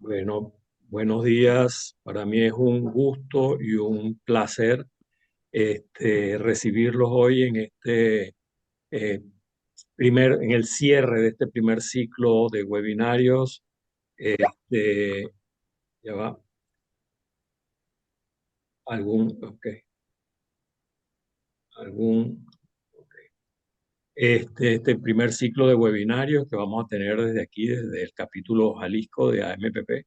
Bueno, buenos días. Para mí es un gusto y un placer recibirlos hoy en eh, en el cierre de este primer ciclo de webinarios. Este, ya va, ok, algún, este primer ciclo de webinarios que vamos a tener desde aquí, desde el capítulo Jalisco de AMPP,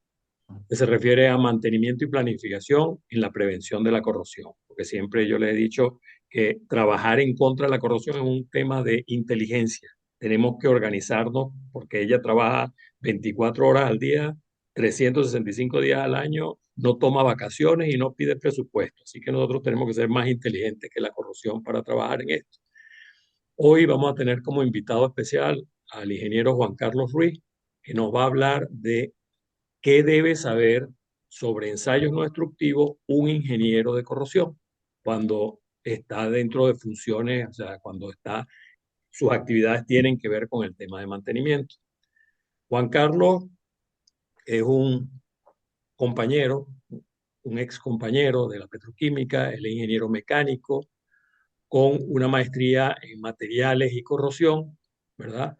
que se refiere a mantenimiento y planificación en la prevención de la corrosión, porque siempre yo le he dicho que trabajar en contra de la corrosión es un tema de inteligencia. Tenemos que organizarnos porque ella trabaja 24 horas al día, 365 días al año, no toma vacaciones y no pide presupuesto. Así que nosotros tenemos que ser más inteligentes que la corrosión para trabajar en esto. Hoy vamos a tener como invitado especial al ingeniero Juan Carlos Ruiz, que nos va a hablar de ¿qué debe saber sobre ensayos no destructivos un ingeniero de corrosión cuando está dentro de funciones, o sea, sus actividades tienen que ver con el tema de mantenimiento? Juan Carlos es un compañero, un ex compañero de la petroquímica, él es ingeniero mecánico con una maestría en materiales y corrosión, ¿verdad?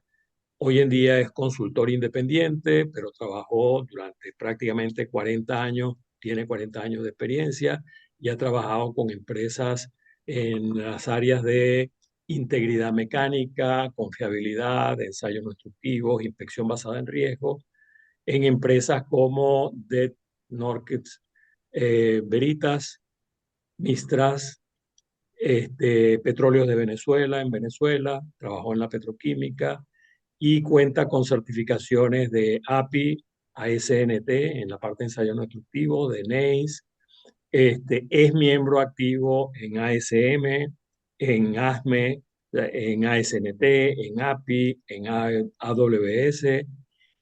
Hoy en día es consultor independiente, pero trabajó durante prácticamente 40 años, tiene 40 años de experiencia y ha trabajado con empresas en las áreas de integridad mecánica, confiabilidad, ensayos no destructivos, inspección basada en riesgo, en empresas como DET, Norquets, Veritas, Mistras, Petróleos de Venezuela, en Venezuela, trabajó en la petroquímica y cuenta con certificaciones de API, ASNT en la parte de ensayo no destructivo, de NACE, es miembro activo en ASM, en ASME, en ASNT, en API, en AWS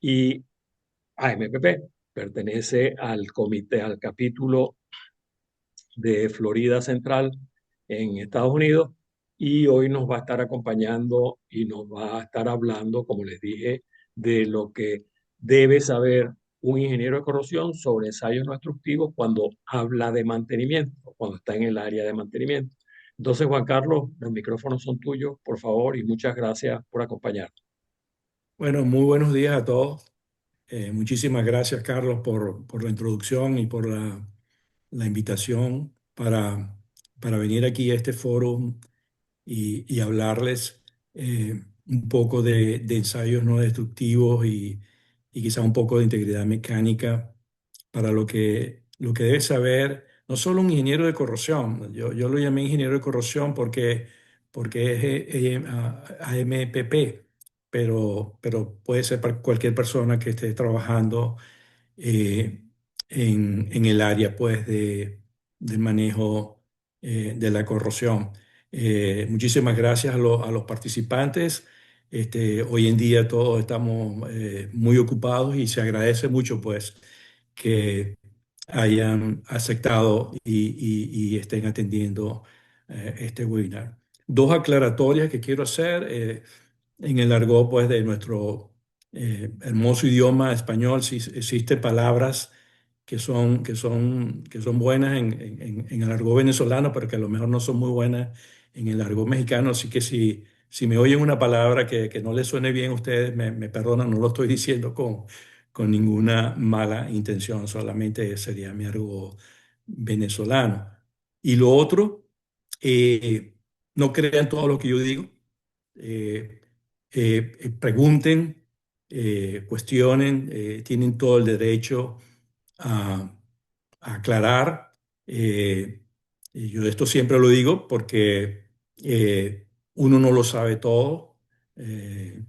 y AMPP. Pertenece al comité, al capítulo de Florida Central en Estados Unidos y hoy nos va a estar acompañando y nos va a estar hablando, como les dije, de lo que debe saber un ingeniero de corrosión sobre ensayos no destructivos cuando habla de mantenimiento, cuando está en el área de mantenimiento. Entonces, Juan Carlos, los micrófonos son tuyos, por favor, y muchas gracias por acompañarnos. Bueno, muy buenos días a todos. Muchísimas gracias, Carlos, por la introducción y por la invitación para venir aquí a este foro y hablarles un poco de ensayos no destructivos y quizá un poco de integridad mecánica para lo que debe saber no solo un ingeniero de corrosión. Yo lo llamé ingeniero de corrosión porque es AMPP, pero puede ser para cualquier persona que esté trabajando eh, en el área pues, del manejo de la corrosión. Muchísimas gracias a los participantes. Hoy en día todos estamos muy ocupados y se agradece mucho pues que hayan aceptado y estén atendiendo este webinar. Dos aclaratorias que quiero hacer. En el argot pues, de nuestro hermoso idioma español, sí existen palabras que son buenas en el argot venezolano, pero que a lo mejor no son muy buenas en el argot mexicano. Así que si me oyen una palabra que no les suene bien a ustedes, me perdonan, no lo estoy diciendo con ninguna mala intención, solamente sería mi argot venezolano. Y lo otro, no crean todo lo que yo digo. eh, Pregunten, cuestionen, tienen todo el derecho a, a aclarar. Y yo esto siempre lo digo porque uno no lo sabe todo. eh,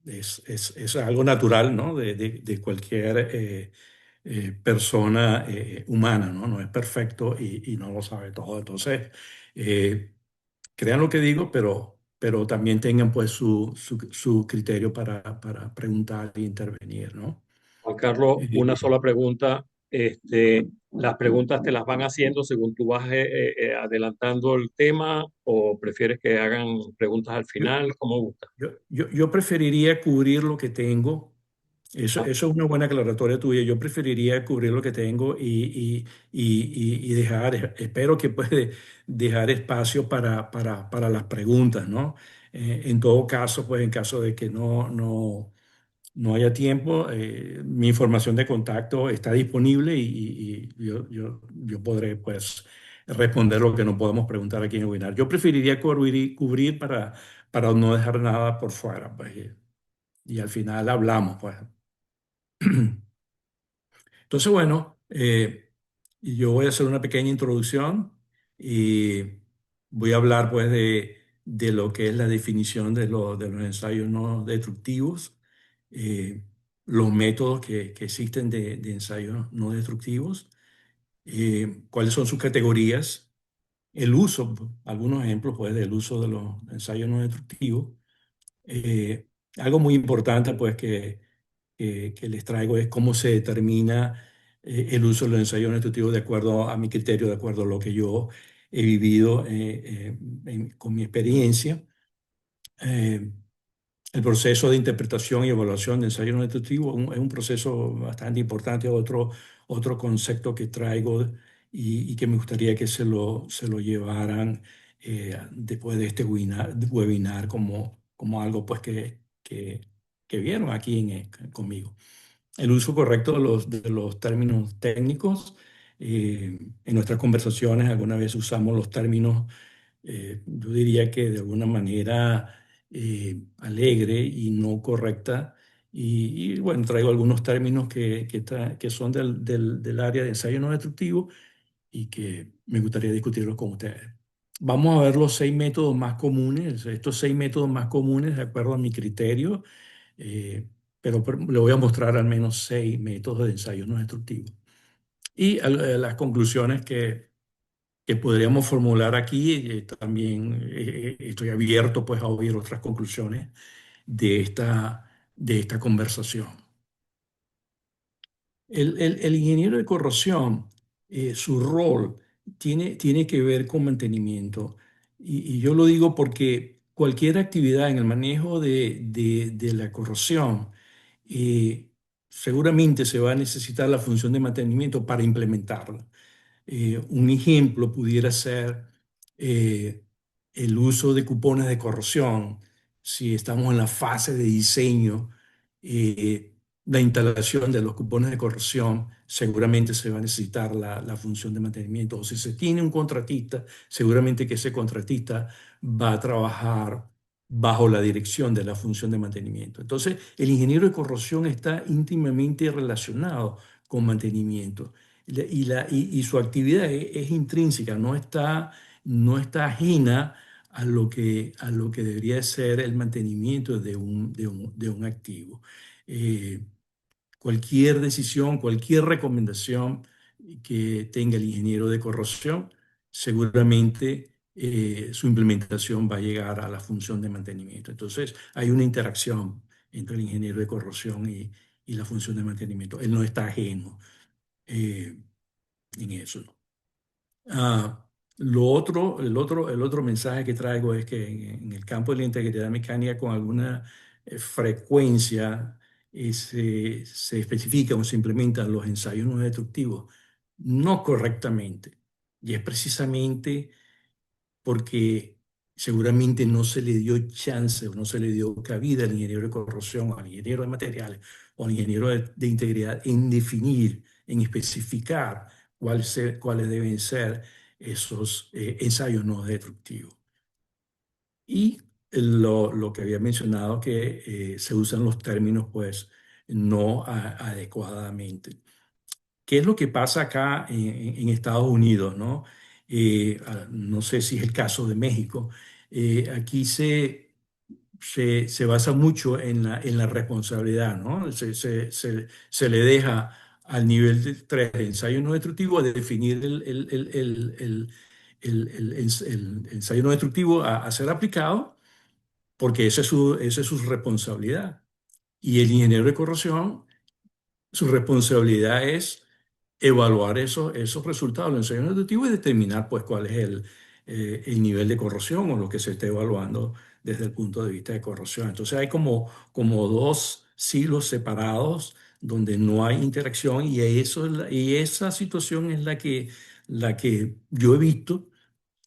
es algo natural, ¿no? De cualquier persona humana, ¿no? No es perfecto y no lo sabe todo. Entonces, eh, crean lo que digo, pero también tengan pues su criterio para preguntar e intervenir, ¿no? Juan Carlos, una Eh, sola pregunta. ¿Las preguntas te las van haciendo según tú vas adelantando el tema o prefieres que hagan preguntas al yo, final? ¿Cómo gusta? yo preferiría cubrir lo que tengo Ah, Eso es una buena aclaratoria tuya. Yo preferiría cubrir lo que tengo y dejar, espero que puede dejar espacio para las preguntas, ¿no? En todo caso, pues en caso de que no haya tiempo, mi información de contacto está disponible y yo podré, pues, responder lo que no podemos preguntar aquí en el webinar. Yo preferiría cubrir para no dejar nada por fuera, pues, y al final hablamos, pues. Entonces, bueno, yo voy a hacer una pequeña introducción y voy a hablar pues de lo que es la definición de los ensayos no destructivos, eh, los métodos que existen de ensayos no destructivos, cuáles son sus categorías, el uso, algunos ejemplos pues del uso de los ensayos no destructivos. Eh, Algo muy importante pues que les traigo es cómo se determina el uso de los ensayos no instructivos de acuerdo a mi criterio, de acuerdo a lo que yo he vivido con mi experiencia. Eh, el proceso de interpretación y evaluación de ensayos no instructivos es un proceso bastante importante, otro concepto que traigo y que me gustaría que se lo llevaran después de este webinar como algo pues que vieron aquí conmigo. El uso correcto de los términos técnicos. En nuestras conversaciones alguna vez usamos los términos, yo diría que de alguna manera alegre y no correcta. Bueno, traigo algunos términos que son del área de ensayo no destructivo y que me gustaría discutirlos con ustedes. Vamos a ver los 6 métodos más comunes, estos 6 métodos más comunes de acuerdo a mi criterio, eh, pero le voy a mostrar al menos 6 métodos de ensayo no destructivo. Y las conclusiones que podríamos formular aquí, también estoy abierto pues a oír otras conclusiones de esta conversación. El ingeniero de corrosión, su rol tiene que ver con mantenimiento. Y yo lo digo porque cualquier actividad en el manejo de la corrosión, eh, seguramente se va a necesitar la función de mantenimiento para implementarla. Un ejemplo pudiera ser eh, el uso de cupones de corrosión. Si estamos en la fase de diseño, la instalación de los cupones de corrosión, seguramente se va a necesitar la función de mantenimiento. O si se tiene un contratista, seguramente que ese contratista va a trabajar bajo la dirección de la función de mantenimiento. Entonces, el ingeniero de corrosión está íntimamente relacionado con mantenimiento y su actividad es intrínseca, no está ajena a lo que debería ser el mantenimiento de un activo. Eh, Cualquier decisión, cualquier recomendación que tenga el ingeniero de corrosión, seguramente su implementación va a llegar a la función de mantenimiento. Entonces, hay una interacción entre el ingeniero de corrosión y la función de mantenimiento. Él no está ajeno. Eh, en eso. Ah, el otro mensaje que traigo es que en el campo de la integridad mecánica con alguna frecuencia se especifican o se implementan los ensayos no destructivos no correctamente. Y es precisamente porque seguramente no se le dio chance o no se le dio cabida al ingeniero de corrosión, al ingeniero de materiales o al ingeniero de integridad en definir, en especificar cuáles deben ser esos ensayos no destructivos. Y lo que había mencionado, que se usan los términos pues no adecuadamente. ¿Qué es lo que pasa acá en Estados Unidos, ¿no? No sé si es el caso de México. Aquí se basa mucho en la responsabilidad, ¿no? Se le deja al nivel de 3 de ensayo no destructivo a definir el ensayo no destructivo a ser aplicado, porque esa es su responsabilidad. Y el ingeniero de corrosión, su responsabilidad es evaluar esos resultados del ensayo deductivo y determinar pues cuál es el nivel de corrosión o lo que se esté evaluando desde el punto de vista de corrosión. Entonces hay como dos silos separados donde no hay interacción y, y esa situación es la que yo he visto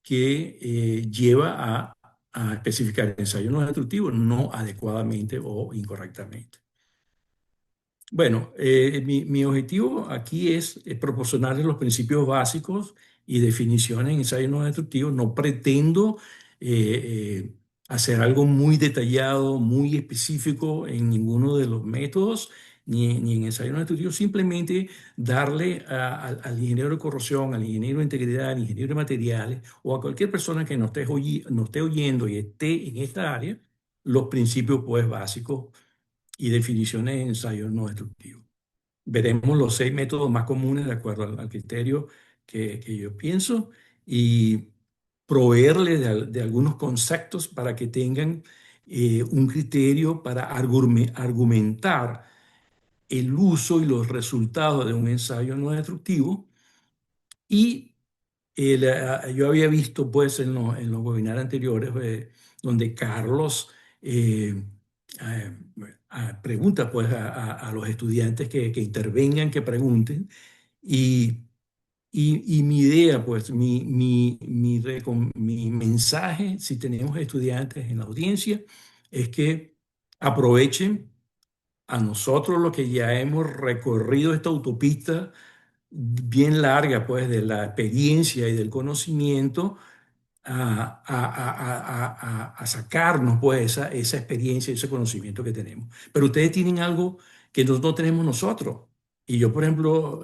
que lleva a especificar ensayos no destructivos no adecuadamente o incorrectamente. Bueno, mi objetivo aquí es proporcionarles los principios básicos y definiciones en ensayos no destructivos. No pretendo hacer algo muy detallado, muy específico en ninguno de los métodos, ni en ensayos no destructivos. Simplemente darle al ingeniero de corrosión, al ingeniero de integridad, al ingeniero de materiales o a cualquier persona que nos esté oyendo y esté en esta área, los principios pues, básicos y definiciones de ensayos no destructivos. Veremos los 6 métodos más comunes de acuerdo al criterio que yo pienso y proveerles de algunos conceptos para que tengan un criterio para argumentar el uso y los resultados de un ensayo no destructivo. Y yo había visto pues en los webinars anteriores donde Carlos eh, eh, pregunta pues a los estudiantes que intervengan, que pregunten y, y mi idea pues mi mensaje si tenemos estudiantes en la audiencia es que aprovechen a nosotros los que ya hemos recorrido esta autopista bien larga, pues, de la experiencia y del conocimiento a sacarnos, pues, esa experiencia y ese conocimiento que tenemos. Pero ustedes tienen algo que no tenemos nosotros. Y yo, por ejemplo,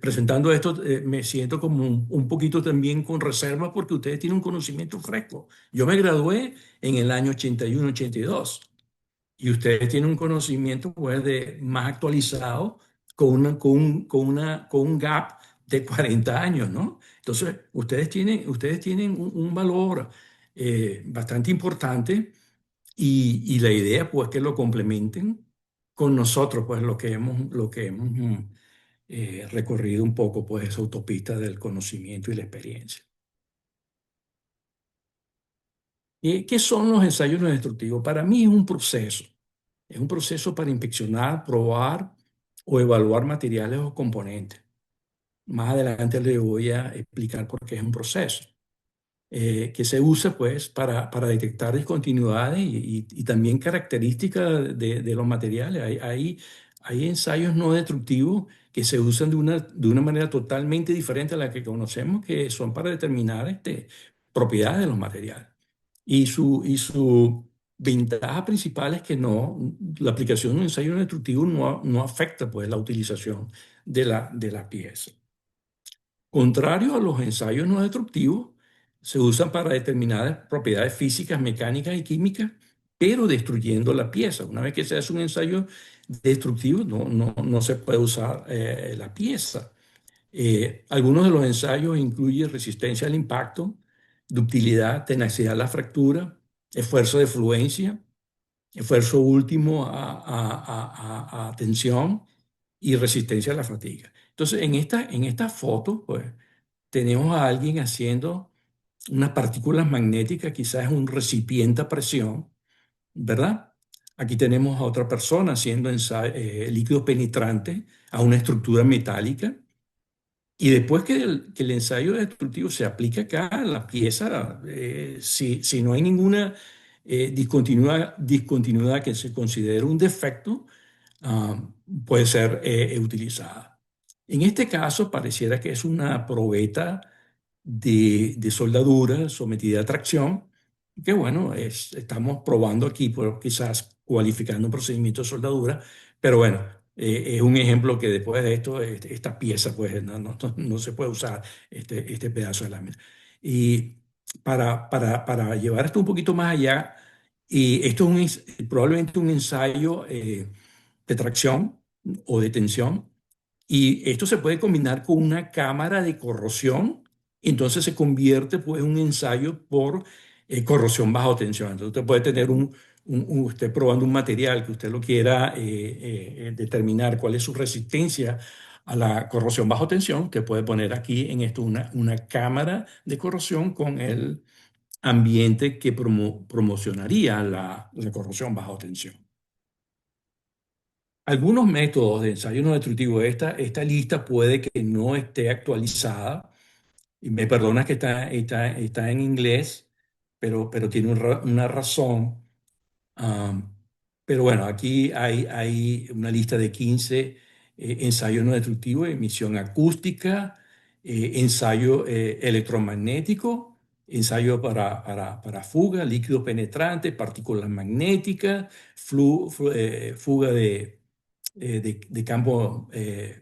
presentando esto, me siento como un poquito también con reserva porque ustedes tienen un conocimiento fresco. Yo me gradué en el año 81, 82 y ustedes tienen un conocimiento pues, más actualizado con un gap de 40 años, ¿no? Entonces, ustedes tienen un valor bastante importante y la idea pues que lo complementen con nosotros, pues lo que hemos recorrido un poco pues esa autopista del conocimiento y la experiencia. ¿Qué son los ensayos no destructivos? Para mí es un proceso. Es un proceso para inspeccionar, probar o evaluar materiales o componentes. Más adelante le voy a explicar por qué es un proceso que se usa pues para detectar discontinuidades y también características de los materiales. Hay ensayos no destructivos que se usan de una manera totalmente diferente a la que conocemos, que son para determinar propiedades de los materiales. Y su ventaja principal es que la aplicación de un ensayo no destructivo no afecta pues, la utilización de la pieza. Contrario a los ensayos no destructivos, se usan para determinadas propiedades físicas, mecánicas y químicas, pero destruyendo la pieza. Una vez que se hace un ensayo destructivo, no se puede usar la pieza. Algunos de los ensayos incluyen resistencia al impacto, ductilidad, tenacidad a la fractura, esfuerzo de fluencia, esfuerzo último a tensión y resistencia a la fatiga. Entonces, en esta foto, pues, tenemos a alguien haciendo unas partículas magnéticas, quizás un recipiente a presión, ¿verdad? Aquí tenemos a otra persona haciendo líquidos penetrantes a una estructura metálica. Y después que el ensayo destructivo se aplica acá a la pieza, si no hay ninguna discontinuidad que se considere un defecto, ah, puede ser utilizada. En este caso, pareciera que es una probeta de soldadura sometida a tracción, que bueno, estamos probando aquí, pues, quizás cualificando un procedimiento de soldadura, pero bueno, es un ejemplo que después de esto, esta pieza, pues no se puede usar este pedazo de lámina. Y para llevar esto un poquito más allá, y esto es probablemente un ensayo de tracción o de tensión, y esto se puede combinar con una cámara de corrosión, entonces se convierte pues, en un ensayo por corrosión bajo tensión. Entonces usted puede tener usted probando un material que usted lo quiera determinar cuál es su resistencia a la corrosión bajo tensión. Usted puede poner aquí en esto una cámara de corrosión con el ambiente que promocionaría la corrosión bajo tensión. algunos métodos de ensayo no destructivo, esta lista puede que no esté actualizada, y me perdonas que está en inglés, pero tiene una razón. Am, pero bueno, aquí hay una lista de 15 ensayos no destructivos, emisión acústica, ensayo electromagnético, ensayo para fuga, líquido penetrante, partículas magnéticas, fuga de campo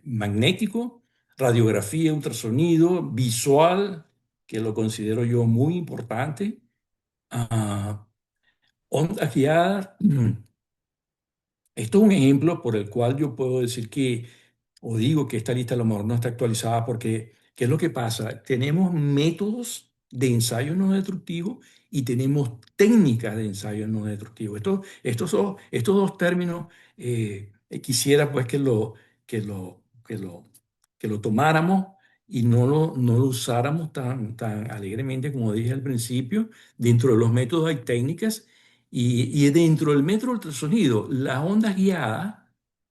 magnético, radiografía, ultrasonido, visual, que lo considero yo muy importante, ah, ondas guiadas. Esto es un ejemplo por el cual yo puedo decir que, o digo que esta lista a lo mejor no está actualizada porque, ¿qué es lo que pasa? Tenemos métodos de ensayo no destructivo y tenemos técnicas de ensayo no destructivo. Estos dos términos quisiera pues que lo tomáramos y no lo usáramos tan alegremente como dije al principio. Dentro de los métodos hay técnicas y dentro del método ultrasonido, las ondas guiadas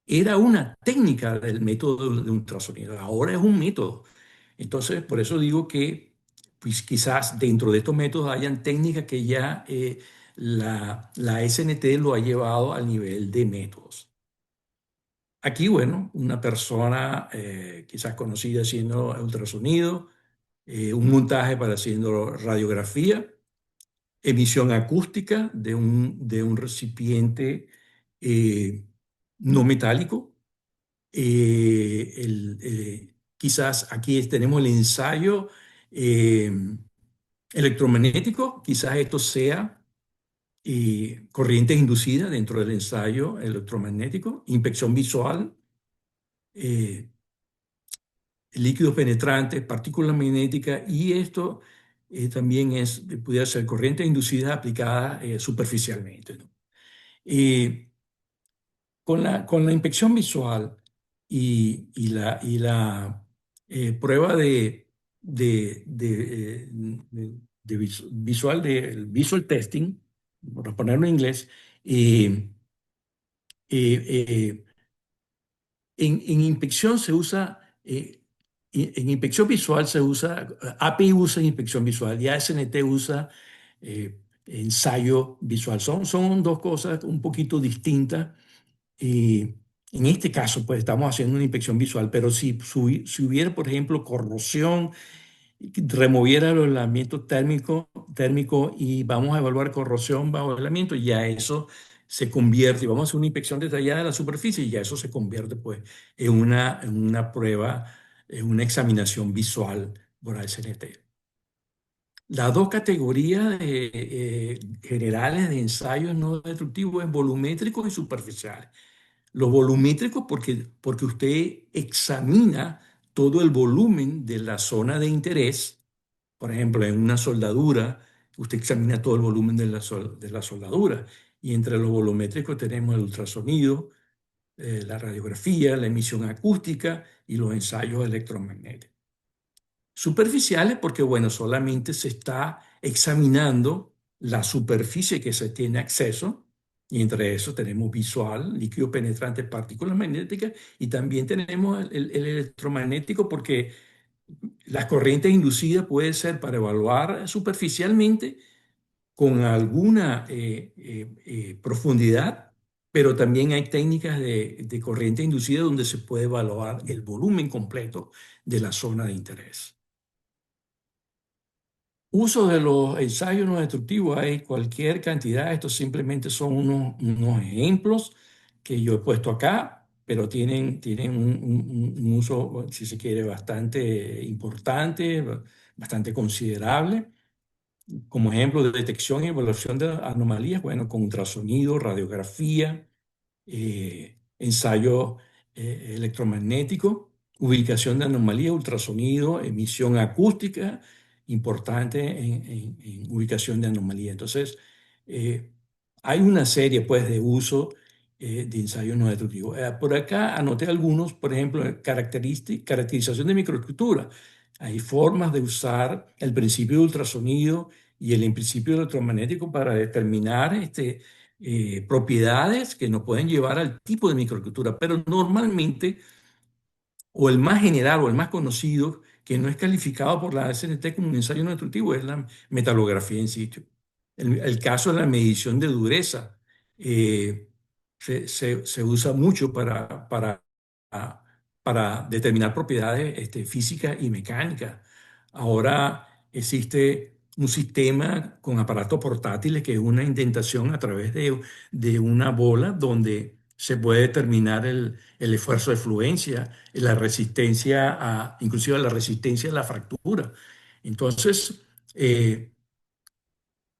era una técnica del método de ultrasonido, ahora es un método. Entonces, por eso digo que pues, quizás dentro de estos métodos hayan técnicas que ya la SNT lo ha llevado al nivel de métodos. Aquí, bueno, una persona quizás conocida haciendo ultrasonido, un montaje para haciendo radiografía, emisión acústica de un recipiente no metálico. Quizás aquí tenemos el ensayo eh, electromagnético, quizás esto sea corrientes inducidas dentro del ensayo electromagnético, inspección visual, eh, líquidos penetrantes, partículas magnéticas y esto también pudiera ser corrientes inducidas aplicadas superficialmente, ¿no? Eh, con la inspección visual y la prueba visual, el visual testing, por ponerlo en inglés, eh, eh, en inspección se usa, en inspección visual se usa, API usa inspección visual y ASNT usa ensayo visual. Son dos cosas un poquito distintas. Y en este caso, pues estamos haciendo una inspección visual, pero si hubiera, por ejemplo, corrosión, removiera el aislamiento térmico y vamos a evaluar corrosión bajo aislamiento, ya eso se convierte, y vamos a hacer una inspección detallada de la superficie y ya eso se convierte pues en una prueba, en una examinación visual por ASNT. Las dos categorías generales de ensayos no destructivos es volumétricos y superficiales. Los volumétricos porque usted examina todo el volumen de la zona de interés. Por ejemplo, en una soldadura, usted examina todo el volumen de la soldadura. Y entre los volumétricos tenemos el ultrasonido, la radiografía, la emisión acústica y los ensayos electromagnéticos. Superficiales porque, bueno, solamente se está examinando la superficie que se tiene acceso, y entre eso tenemos visual, líquido penetrante, partículas magnéticas, y también tenemos el electromagnético porque las corrientes inducidas pueden ser para evaluar superficialmente con alguna profundidad, pero también hay técnicas de corriente inducida donde se puede evaluar el volumen completo de la zona de interés. Uso de los ensayos no destructivos, hay cualquier cantidad, estos simplemente son unos ejemplos que yo he puesto acá, pero tienen un uso, si se quiere, bastante importante, bastante considerable. Como ejemplo de detección y evaluación de anomalías, bueno, con ultrasonido, radiografía, ensayo electromagnético, ubicación de anomalías, ultrasonido, emisión acústica, importante en ubicación de anomalía. Entonces, eh, hay una serie pues de uso de ensayos no destructivos. Por acá anoté algunos, por ejemplo, caracterización de microestructura. Hay formas de usar el principio de ultrasonido y el principio electromagnético para determinar propiedades que nos pueden llevar al tipo de microestructura, pero normalmente o el más general o el más conocido, que no es calificado por la SNT como un ensayo no destructivo, es la metalografía in situ. El caso de la medición de dureza eh, se usa mucho para determinar propiedades físicas y mecánicas. Ahora existe un sistema con aparatos portátiles que es una indentación a través de una bola donde se puede determinar el esfuerzo de fluencia, la resistencia inclusive la resistencia a la fractura. Entonces,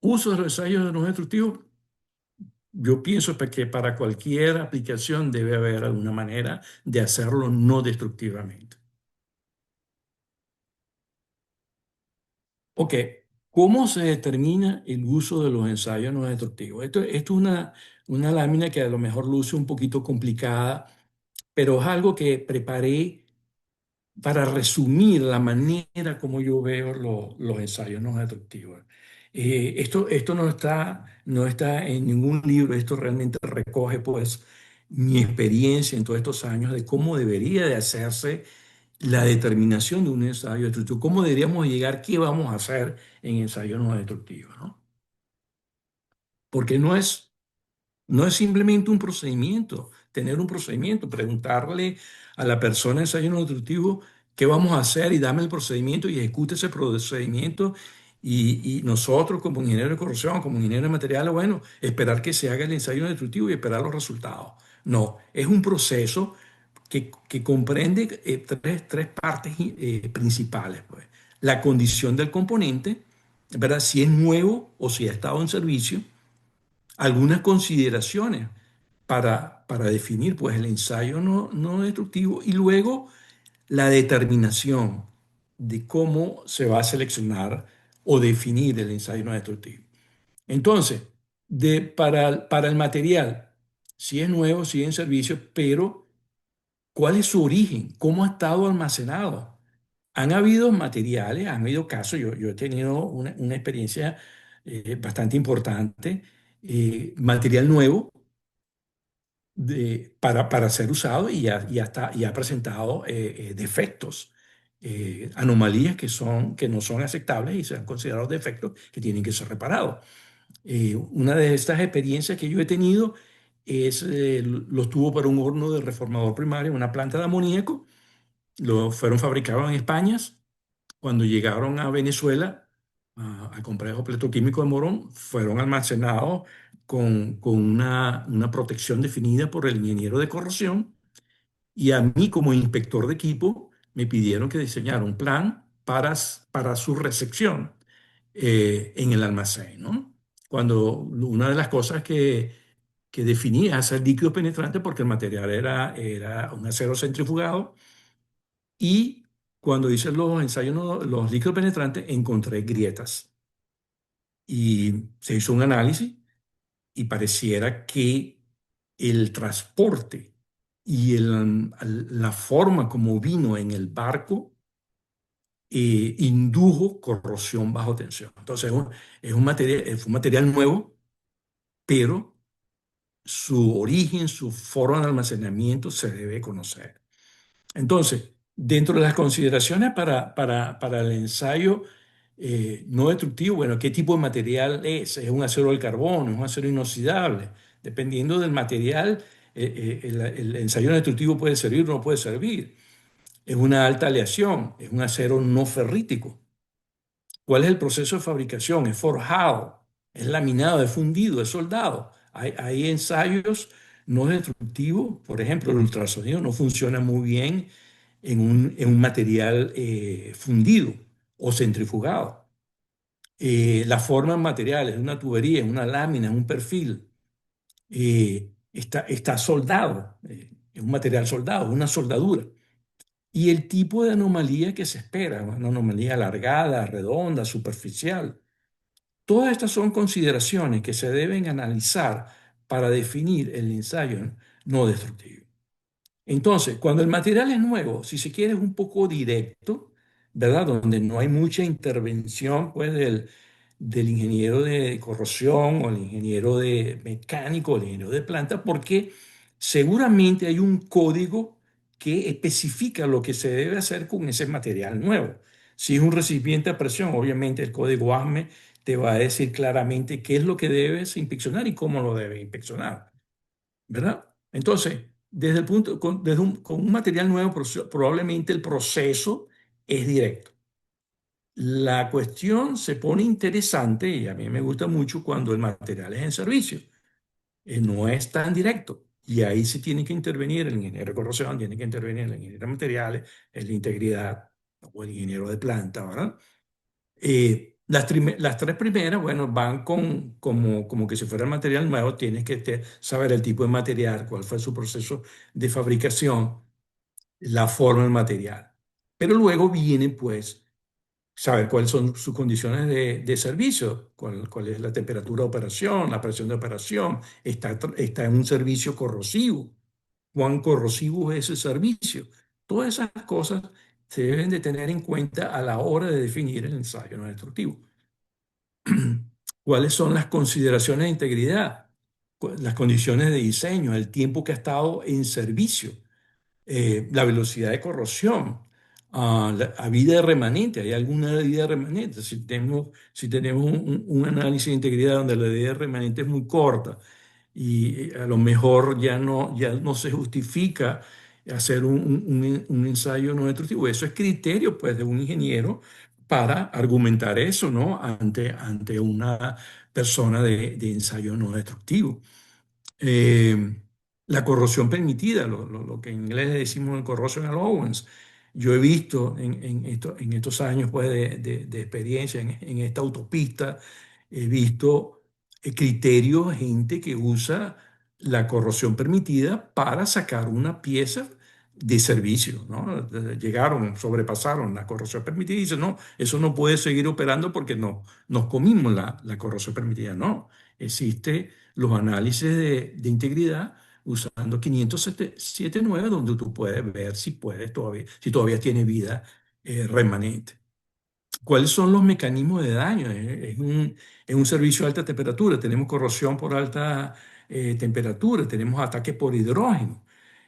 uso de los ensayos no destructivos, yo pienso que para cualquier aplicación debe haber alguna manera de hacerlo no destructivamente. Ok, ¿cómo se determina el uso de los ensayos no destructivos? Esto es una lámina que a lo mejor luce un poquito complicada, pero es algo que preparé para resumir la manera como yo veo los ensayos no destructivos. Esto no está en ningún libro, esto realmente recoge pues mi experiencia en todos estos años de cómo debería de hacerse la determinación de un ensayo destructivo, cómo deberíamos llegar, qué vamos a hacer en ensayos no destructivos, ¿no? Porque no es simplemente un procedimiento, tener un procedimiento, preguntarle a la persona de ensayo no destructivo qué vamos a hacer y dame el procedimiento y ejecute ese procedimiento y nosotros como ingenieros de corrosión, como ingenieros de materiales, bueno, esperar que se haga el ensayo no destructivo y esperar los resultados. No, es un proceso que comprende tres partes principales, pues. La condición del componente, ¿verdad? Si es nuevo o si ha estado en servicio, algunas consideraciones para definir pues, el ensayo no destructivo y luego la determinación de cómo se va a seleccionar o definir el ensayo no destructivo. Entonces, para el material, si es nuevo, si es en servicio, pero ¿cuál es su origen? ¿Cómo ha estado almacenado? Han habido materiales, han habido casos, yo he tenido una experiencia bastante importante, material nuevo para ser usado y ya ha presentado defectos, anomalías que no son aceptables y se han considerado defectos que tienen que ser reparados. Una de estas experiencias que yo he tenido los tuvo para un horno de reformador primario, una planta de amoníaco, fueron fabricados en España. Cuando llegaron a Venezuela, al complejo petroquímico de Morón, fueron almacenados con una protección definida por el ingeniero de corrosión y a mí como inspector de equipo me pidieron que diseñara un plan para su recepción en el almacén, ¿no? Cuando una de las cosas que definí es hacer líquido penetrante porque el material era un acero centrifugado y cuando hice los ensayos, los líquidos penetrantes, encontré grietas. Y se hizo un análisis y pareciera que el transporte y la forma como vino en el barco indujo corrosión bajo tensión. Entonces fue un material nuevo, pero su origen, su forma de almacenamiento se debe conocer. Entonces, dentro de las consideraciones para el ensayo no destructivo, bueno, ¿qué tipo de material es? ¿Es un acero del carbono? ¿Es un acero inoxidable? Dependiendo del material, el ensayo no destructivo puede servir o no puede servir. ¿Es una alta aleación? ¿Es un acero no ferrítico? ¿Cuál es el proceso de fabricación? ¿Es forjado? ¿Es laminado? ¿Es fundido? ¿Es soldado? Hay ensayos no destructivos, por ejemplo, el ultrasonido no funciona muy bien en un material fundido o centrifugado. La forma en materiales, una tubería, una lámina, un perfil, está soldado, es un material soldado, una soldadura. Y el tipo de anomalía que se espera, una anomalía alargada, redonda, superficial. Todas estas son consideraciones que se deben analizar para definir el ensayo no destructivo. Entonces, cuando el material es nuevo, si se quiere, es un poco directo, ¿verdad? Donde no hay mucha intervención, pues, del ingeniero de corrosión o el ingeniero de mecánico o el ingeniero de planta, porque seguramente hay un código que especifica lo que se debe hacer con ese material nuevo. Si es un recipiente a presión, obviamente el código ASME te va a decir claramente qué es lo que debes inspeccionar y cómo lo debes inspeccionar, ¿verdad? Entonces, desde el punto, con un material nuevo, probablemente el proceso es directo. La cuestión se pone interesante y a mí me gusta mucho cuando el material es en servicio. No es tan directo. Y ahí se tiene que intervenir el ingeniero de corrosión, tiene que intervenir el ingeniero de materiales, el de integridad o el ingeniero de planta, ¿verdad? Las tres primeras, bueno, van como que si fuera material nuevo, tienes que saber el tipo de material, cuál fue su proceso de fabricación, la forma del material. Pero luego viene, pues, saber cuáles son sus condiciones de servicio, cuál es la temperatura de operación, la presión de operación, está en un servicio corrosivo, cuán corrosivo es ese servicio. Todas esas cosas se deben de tener en cuenta a la hora de definir el ensayo no destructivo. ¿Cuáles son las consideraciones de integridad? Las condiciones de diseño, el tiempo que ha estado en servicio, la velocidad de corrosión, la vida de remanente, ¿hay alguna vida de remanente? Si tenemos un análisis de integridad donde la vida de remanente es muy corta y a lo mejor ya no se justifica hacer un ensayo no destructivo, eso es criterio pues de un ingeniero para argumentar eso, ¿no? Ante una persona de ensayo no destructivo. eh, la corrosión permitida, lo que en inglés le decimos el corrosion allowance. Yo he visto en estos años pues, de experiencia en esta autopista, he visto criterios, gente que usa la corrosión permitida para sacar una pieza de servicio, ¿no? Llegaron, sobrepasaron la corrosión permitida y dicen, no, eso no puede seguir operando porque no, nos comimos la corrosión permitida. No, existe los análisis de integridad usando 507.9, donde tú puedes ver si todavía tiene vida remanente. ¿Cuáles son los mecanismos de daño? Es un servicio de alta temperatura, tenemos corrosión por alta temperatura, tenemos ataques por hidrógeno,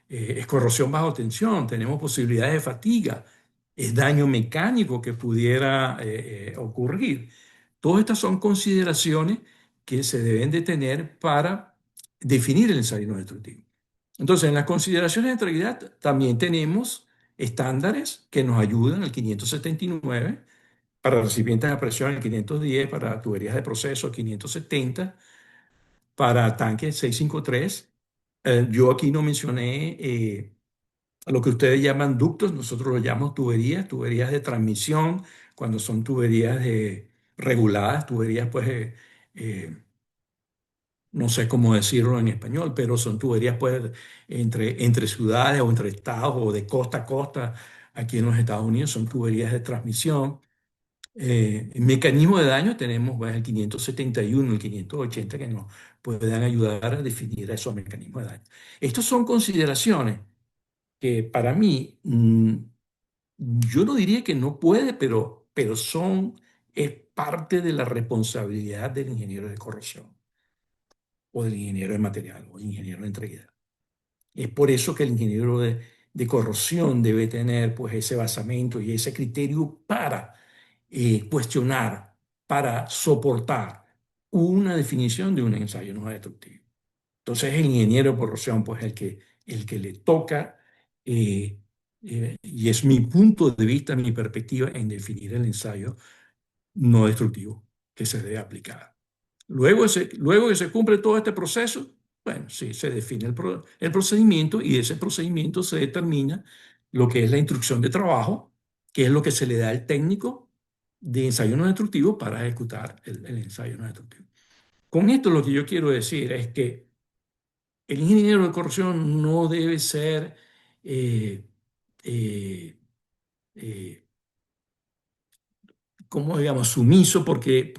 es corrosión bajo tensión, tenemos posibilidades de fatiga, es daño mecánico que pudiera ocurrir. Todas estas son consideraciones que se deben de tener para definir el ensayo no destructivo. Entonces, en las consideraciones de integridad también tenemos estándares que nos ayudan, el 579, para recipientes a presión, el 510, para tuberías de proceso, el 570, para tanques 653. Yo aquí no mencioné lo que ustedes llaman ductos, nosotros lo llamamos tuberías de transmisión, cuando son tuberías reguladas, tuberías pues eh, no sé cómo decirlo en español, pero son tuberías pues entre ciudades o entre estados o de costa a costa aquí en los Estados Unidos, son tuberías de transmisión. En mecanismo de daño tenemos pues, el 571, el 580 que nos pueden ayudar a definir esos mecanismos de daño. Estas son consideraciones que para mí, yo no diría que no puede, pero es parte de la responsabilidad del ingeniero de corrosión o del ingeniero de material o del ingeniero de integridad. Es por eso que el ingeniero de corrosión debe tener pues ese basamento y ese criterio para cuestionar, para soportar una definición de un ensayo no destructivo. Entonces el ingeniero de corrosión pues el que le toca y es mi punto de vista, mi perspectiva en definir el ensayo no destructivo que se debe aplicar. Luego que se cumple todo este proceso, bueno, sí, se define el procedimiento y ese procedimiento se determina lo que es la instrucción de trabajo, que es lo que se le da al técnico de ensayo no destructivo para ejecutar el ensayo no destructivo. Con esto lo que yo quiero decir es que el ingeniero de corrosión no debe ser eh, eh, eh, como digamos, sumiso porque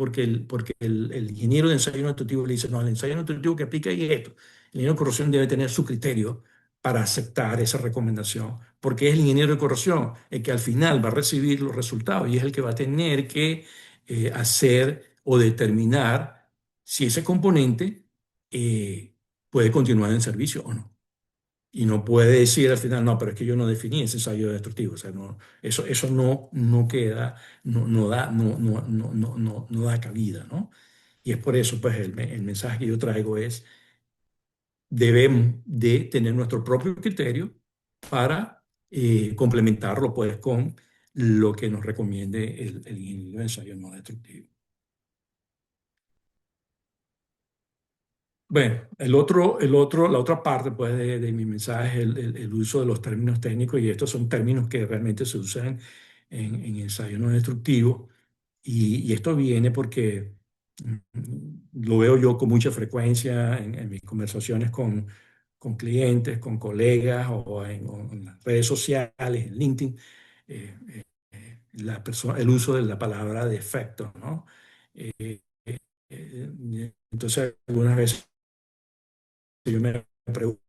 el ingeniero de ensayo nutritivo le dice, no, el ensayo nutritivo que aplica es esto. El ingeniero de corrosión debe tener su criterio para aceptar esa recomendación, porque es el ingeniero de corrosión el que al final va a recibir los resultados y es el que va a tener que hacer o determinar si ese componente puede continuar en servicio o no. Y no puede decir al final, no, pero es que yo no definí ese ensayo destructivo. O sea, no, eso no queda, no da, no da cabida, ¿no? Y es por eso, pues, el mensaje que yo traigo es, debemos de tener nuestro propio criterio para complementarlo, pues, con lo que nos recomiende el ingeniero de ensayo no destructivo. Bueno, la otra parte pues, de mi mensaje es el uso de los términos técnicos y estos son términos que realmente se usan en ensayo no destructivo y esto viene porque lo veo yo con mucha frecuencia en mis conversaciones con clientes, con colegas o en las redes sociales, en LinkedIn, el uso de la palabra defecto, ¿no? Eh, entonces, algunas veces yo me pregunto,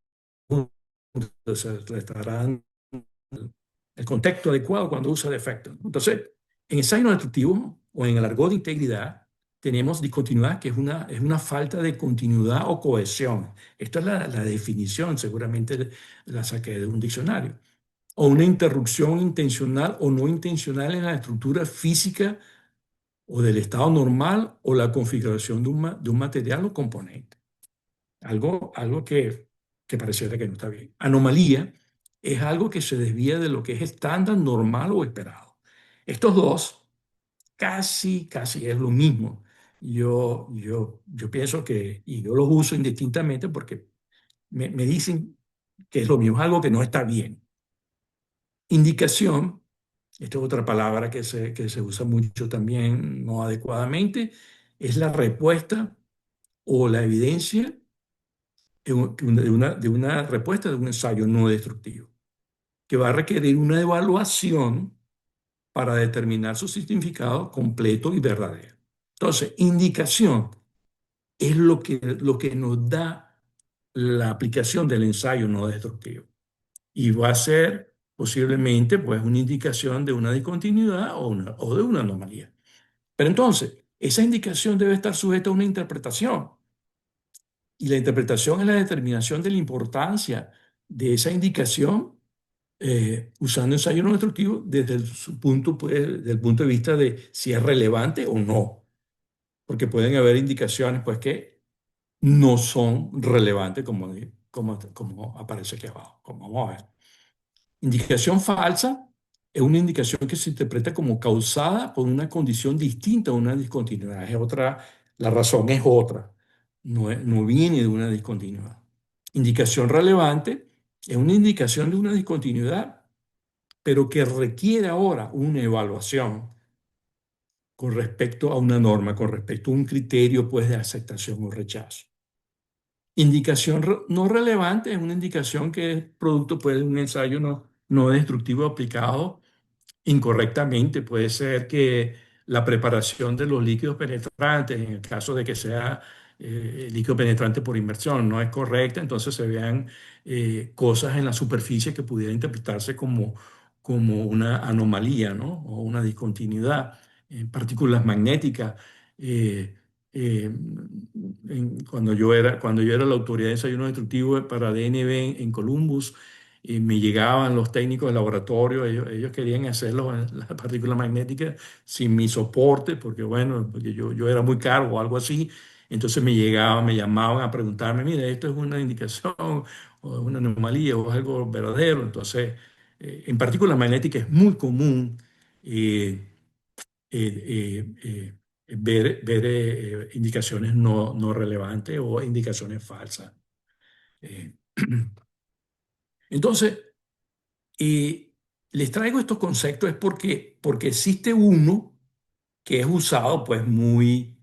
¿se le estará dando el contexto adecuado cuando usa defectos? Entonces, en ensayo no destructivo o en el argot de integridad, tenemos discontinuidad, que es una falta de continuidad o cohesión. Esta es la definición, seguramente la saqué de un diccionario. O una interrupción intencional o no intencional en la estructura física o del estado normal o la configuración de un material o componente. Algo que pareciera que no está bien. Anomalía es algo que se desvía de lo que es estándar, normal o esperado. Estos dos casi es lo mismo. Yo pienso que, y yo los uso indistintamente porque me dicen que es lo mismo, es algo que no está bien. Indicación, esta es otra palabra que se usa mucho también no adecuadamente, es la respuesta o la evidencia de una respuesta de un ensayo no destructivo, que va a requerir una evaluación para determinar su significado completo y verdadero. Entonces, indicación es lo que nos da la aplicación del ensayo no destructivo y va a ser posiblemente pues, una indicación de una discontinuidad o de una anomalía. Pero entonces, esa indicación debe estar sujeta a una interpretación. Y la interpretación es la determinación de la importancia de esa indicación usando ensayo no destructivo desde su punto, pues, desde el punto de vista de si es relevante o no. Porque pueden haber indicaciones pues, que no son relevantes como aparece aquí abajo. Como vamos a ver. Indicación falsa es una indicación que se interpreta como causada por una condición distinta a una discontinuidad. Es otra, la razón es otra, no viene de una discontinuidad. Indicación relevante es una indicación de una discontinuidad, pero que requiere ahora una evaluación con respecto a una norma, con respecto a un criterio pues, de aceptación o rechazo. Indicación no relevante es una indicación que es producto pues, de un ensayo no destructivo aplicado incorrectamente. Puede ser que la preparación de los líquidos penetrantes, en el caso de que sea líquido penetrante por inmersión, no es correcta, entonces se vean cosas en la superficie que pudiera interpretarse como una anomalía, ¿no? O una discontinuidad, partículas magnéticas. eh, cuando yo era la autoridad de desayuno destructivo para DNB en Columbus, y me llegaban los técnicos del laboratorio, ellos querían hacerlo en las partículas magnéticas sin mi soporte, porque bueno, porque yo era muy caro o algo así. Entonces me llegaban, me llamaban a preguntarme, mira, esto es una indicación o una anomalía o es algo verdadero. Entonces, en partículas magnéticas es muy común eh, ver indicaciones no relevantes o indicaciones falsas. Eh, entonces, y les traigo estos conceptos es porque existe uno que es usado pues muy,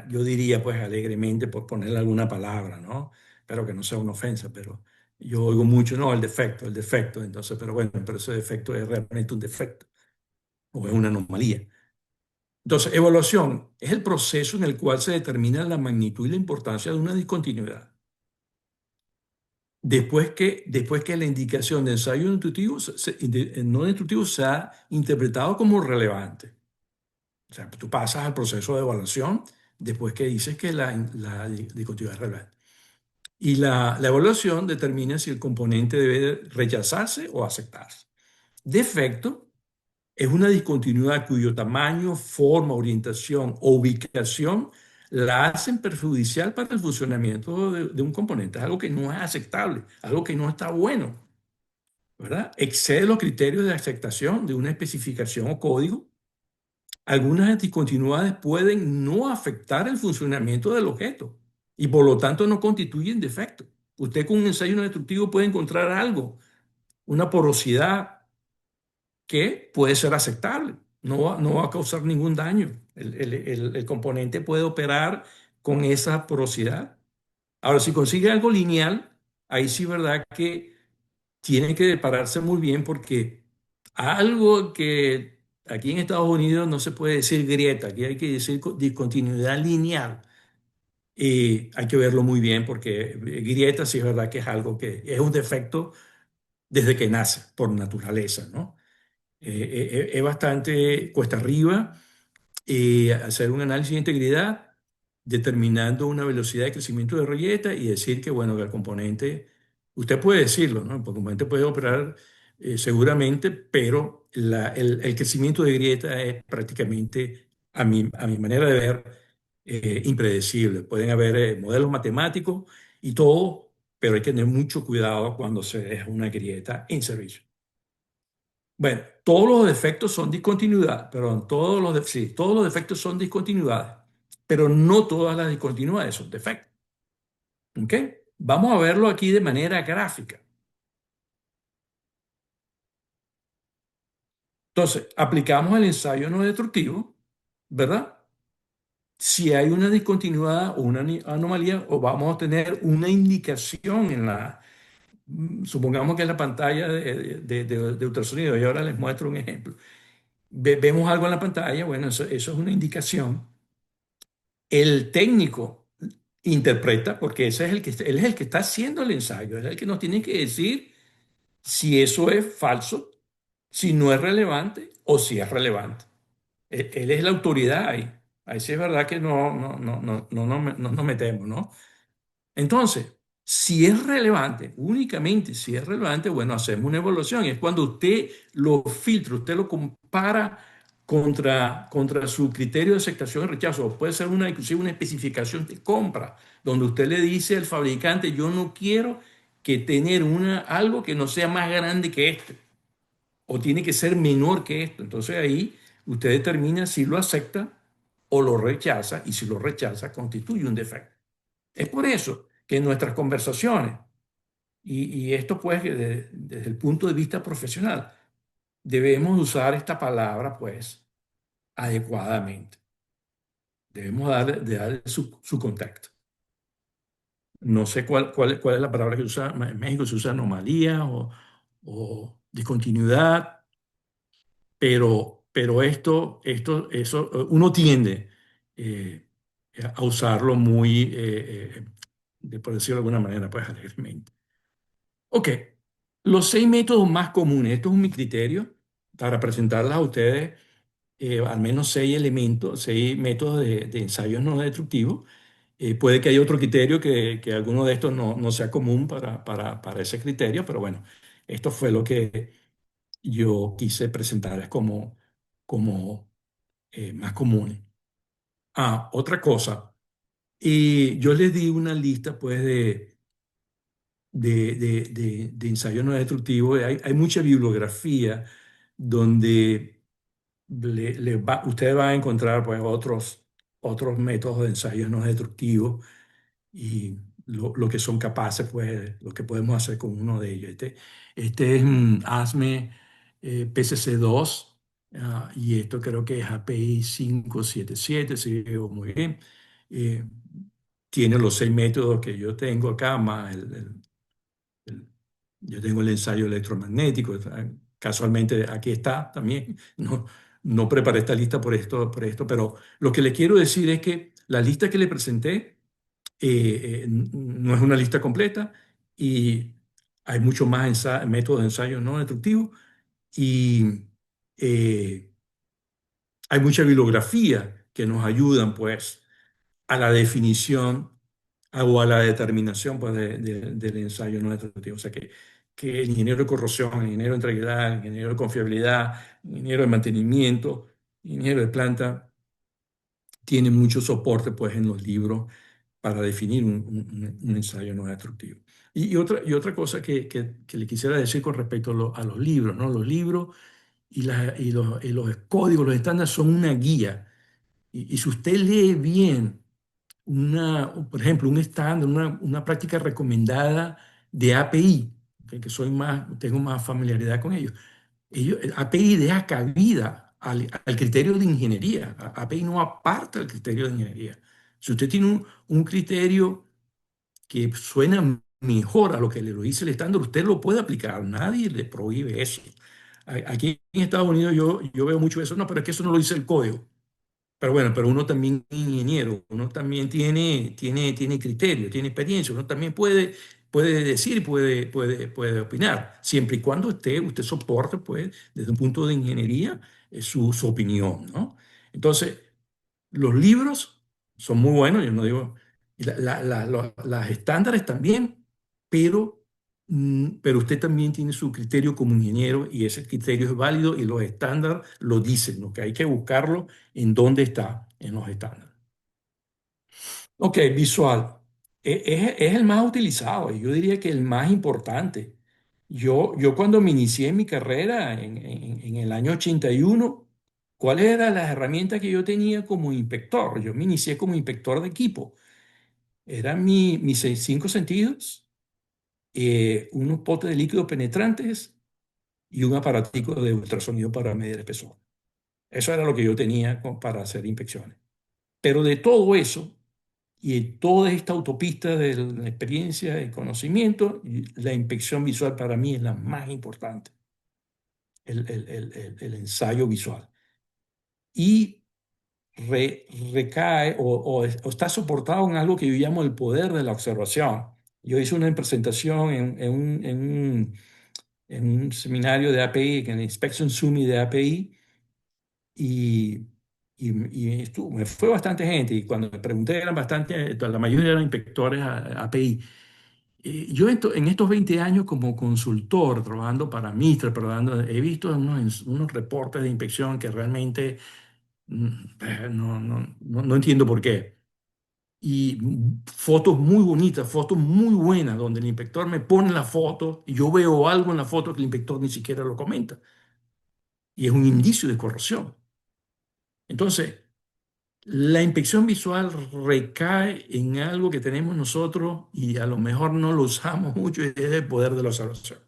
yo diría pues alegremente por ponerle alguna palabra, ¿no? Espero que no sea una ofensa, pero yo oigo mucho, no, el defecto, entonces, pero bueno, pero ese defecto es realmente un defecto o es una anomalía. Entonces, evaluación es el proceso en el cual se determina la magnitud y la importancia de una discontinuidad. Después que la indicación de ensayo intuitivo, no intuitivo se ha interpretado como relevante. O sea, tú pasas al proceso de evaluación después que dices que la discontinuidad es relevante. Y la evaluación determina si el componente debe rechazarse o aceptarse. Defecto es una discontinuidad cuyo tamaño, forma, orientación o ubicación la hacen perjudicial para el funcionamiento de un componente. Es algo que no es aceptable, algo que no está bueno, ¿verdad? Excede los criterios de aceptación de una especificación o código. Algunas discontinuidades pueden no afectar el funcionamiento del objeto y por lo tanto no constituyen defecto. Usted con un ensayo no destructivo puede encontrar algo, una porosidad que puede ser aceptable, no va a causar ningún daño. El componente puede operar con esa porosidad. Ahora, si consigue algo lineal, ahí sí, ¿verdad? Que tiene que pararse muy bien porque algo que aquí en Estados Unidos no se puede decir grieta, aquí hay que decir discontinuidad lineal. Y hay que verlo muy bien porque grieta sí es verdad que es algo que es un defecto desde que nace por naturaleza, ¿no? Es bastante cuesta arriba hacer un análisis de integridad determinando una velocidad de crecimiento de Rayeta y decir que, bueno, que el componente, usted puede decirlo, ¿no? El componente puede operar seguramente, pero el crecimiento de grieta es prácticamente, a mi manera de ver, impredecible. Pueden haber modelos matemáticos y todo, pero hay que tener mucho cuidado cuando se deja una grieta en servicio. Bueno, todos los defectos son discontinuidad, perdón, sí, todos los defectos son discontinuidades, pero no todas las discontinuidades son defectos. ¿Ok? Vamos a verlo aquí de manera gráfica. Entonces, aplicamos el ensayo no destructivo, ¿verdad? Si hay una discontinuidad o una anomalía, o vamos a tener una indicación supongamos que en la pantalla de ultrasonido, y ahora les muestro un ejemplo. Vemos algo en la pantalla, bueno, eso es una indicación. El técnico interpreta, porque ese es él es el que está haciendo el ensayo, es el que nos tiene que decir si eso es falso, si no es relevante o si es relevante. Él es la autoridad ahí. Ahí sí es verdad que no nos metemos, ¿no? Entonces, si es relevante, únicamente si es relevante, bueno, hacemos una evaluación. Es cuando usted lo filtra, usted lo compara contra su criterio de aceptación y rechazo. O puede ser inclusive una especificación de compra, donde usted le dice al fabricante, yo no quiero que tener algo que no sea más grande que este, o tiene que ser menor que esto. Entonces ahí usted determina si lo acepta o lo rechaza, y si lo rechaza, constituye un defecto. Es por eso que en nuestras conversaciones, y esto pues desde el punto de vista profesional, debemos usar esta palabra pues adecuadamente. Debemos dar su contexto. No sé cuál es la palabra que se usa en México, se usa anomalía o discontinuidad, pero eso, uno tiende eh, a usarlo muy, por decirlo de alguna manera, pues alegremente. Ok, los 6 métodos más comunes, esto es mi criterio para presentarlas a ustedes, al menos 6 elementos, 6 métodos de ensayos no destructivos. Puede que haya otro criterio que alguno de estos no sea común para ese criterio, pero bueno, esto fue lo que yo quise presentarles como más comunes. Ah, otra cosa, y yo les di una lista pues de ensayo no destructivo. Hay mucha bibliografía donde ustedes van a encontrar pues, otros métodos de ensayos no destructivos y lo que son capaces, pues lo que podemos hacer con uno de ellos. Este es ASME PCC2 y esto creo que es API 577, si veo muy bien. Eh, Tiene los 6 métodos que yo tengo acá, más el- yo tengo el ensayo electromagnético, casualmente aquí está también. No preparé esta lista por esto, pero lo que le quiero decir es que la lista que le presenté no es una lista completa y hay mucho más métodos de ensayo no destructivos y eh, hay mucha bibliografía que nos ayudan, pues, a la definición o a la determinación, pues, del ensayo no destructivo. O sea, que el ingeniero de corrosión, el ingeniero de integridad, el ingeniero de confiabilidad, el ingeniero de mantenimiento, el ingeniero de planta, tiene mucho soporte, pues, en los libros para definir un ensayo no destructivo. Y otra cosa que le quisiera decir con respecto a los libros, ¿no? Los libros y los códigos, los estándares son una guía. Y si usted lee bien por ejemplo, un estándar, una práctica recomendada de API, que tengo más familiaridad con ellos, API deja cabida al criterio de ingeniería. API no aparta el criterio de ingeniería. Si usted tiene un criterio que suena mejor a lo que le lo dice el estándar, usted lo puede aplicar. Nadie le prohíbe eso. Aquí en Estados Unidos yo veo mucho eso. No, pero es que eso no lo dice el código. Pero bueno, pero uno también es ingeniero, uno también tiene criterio, tiene experiencia, uno también puede decir, puede opinar, siempre y cuando usted soporte, pues, desde un punto de ingeniería, su opinión, ¿no? Entonces, los libros son muy buenos, yo no digo, y las estándares también, pero usted también tiene su criterio como ingeniero y ese criterio es válido y los estándares lo dicen, lo que hay que buscarlo en dónde está, en los estándares. Ok, visual. Es el más utilizado y yo diría que el más importante. Yo cuando me inicié mi carrera en el año 81, ¿cuáles eran las herramientas que yo tenía como inspector? Yo me inicié como inspector de equipo. Eran mis cinco sentidos, unos potes de líquidos penetrantes y un aparatico de ultrasonido para medir espesor. Eso era lo que yo tenía para hacer inspecciones. Pero de todo eso y de toda esta autopista de la experiencia y conocimiento, la inspección visual para mí es la más importante, el ensayo visual. Y recae o está soportado en algo que yo llamo el poder de la observación. Yo hice una presentación en un seminario de API, en el Inspection Summit de API, y, me fue bastante gente, y cuando me pregunté eran bastante, la mayoría eran inspectores API. En estos 20 años como consultor, trabajando para Mistral, he visto unos reportes de inspección que realmente no entiendo por qué. Y fotos muy bonitas, fotos muy buenas, donde el inspector me pone la foto y yo veo algo en la foto que el inspector ni siquiera lo comenta. Y es un indicio de corrosión. Entonces, la inspección visual recae en algo que tenemos nosotros y a lo mejor no lo usamos mucho, y es el poder de la observación.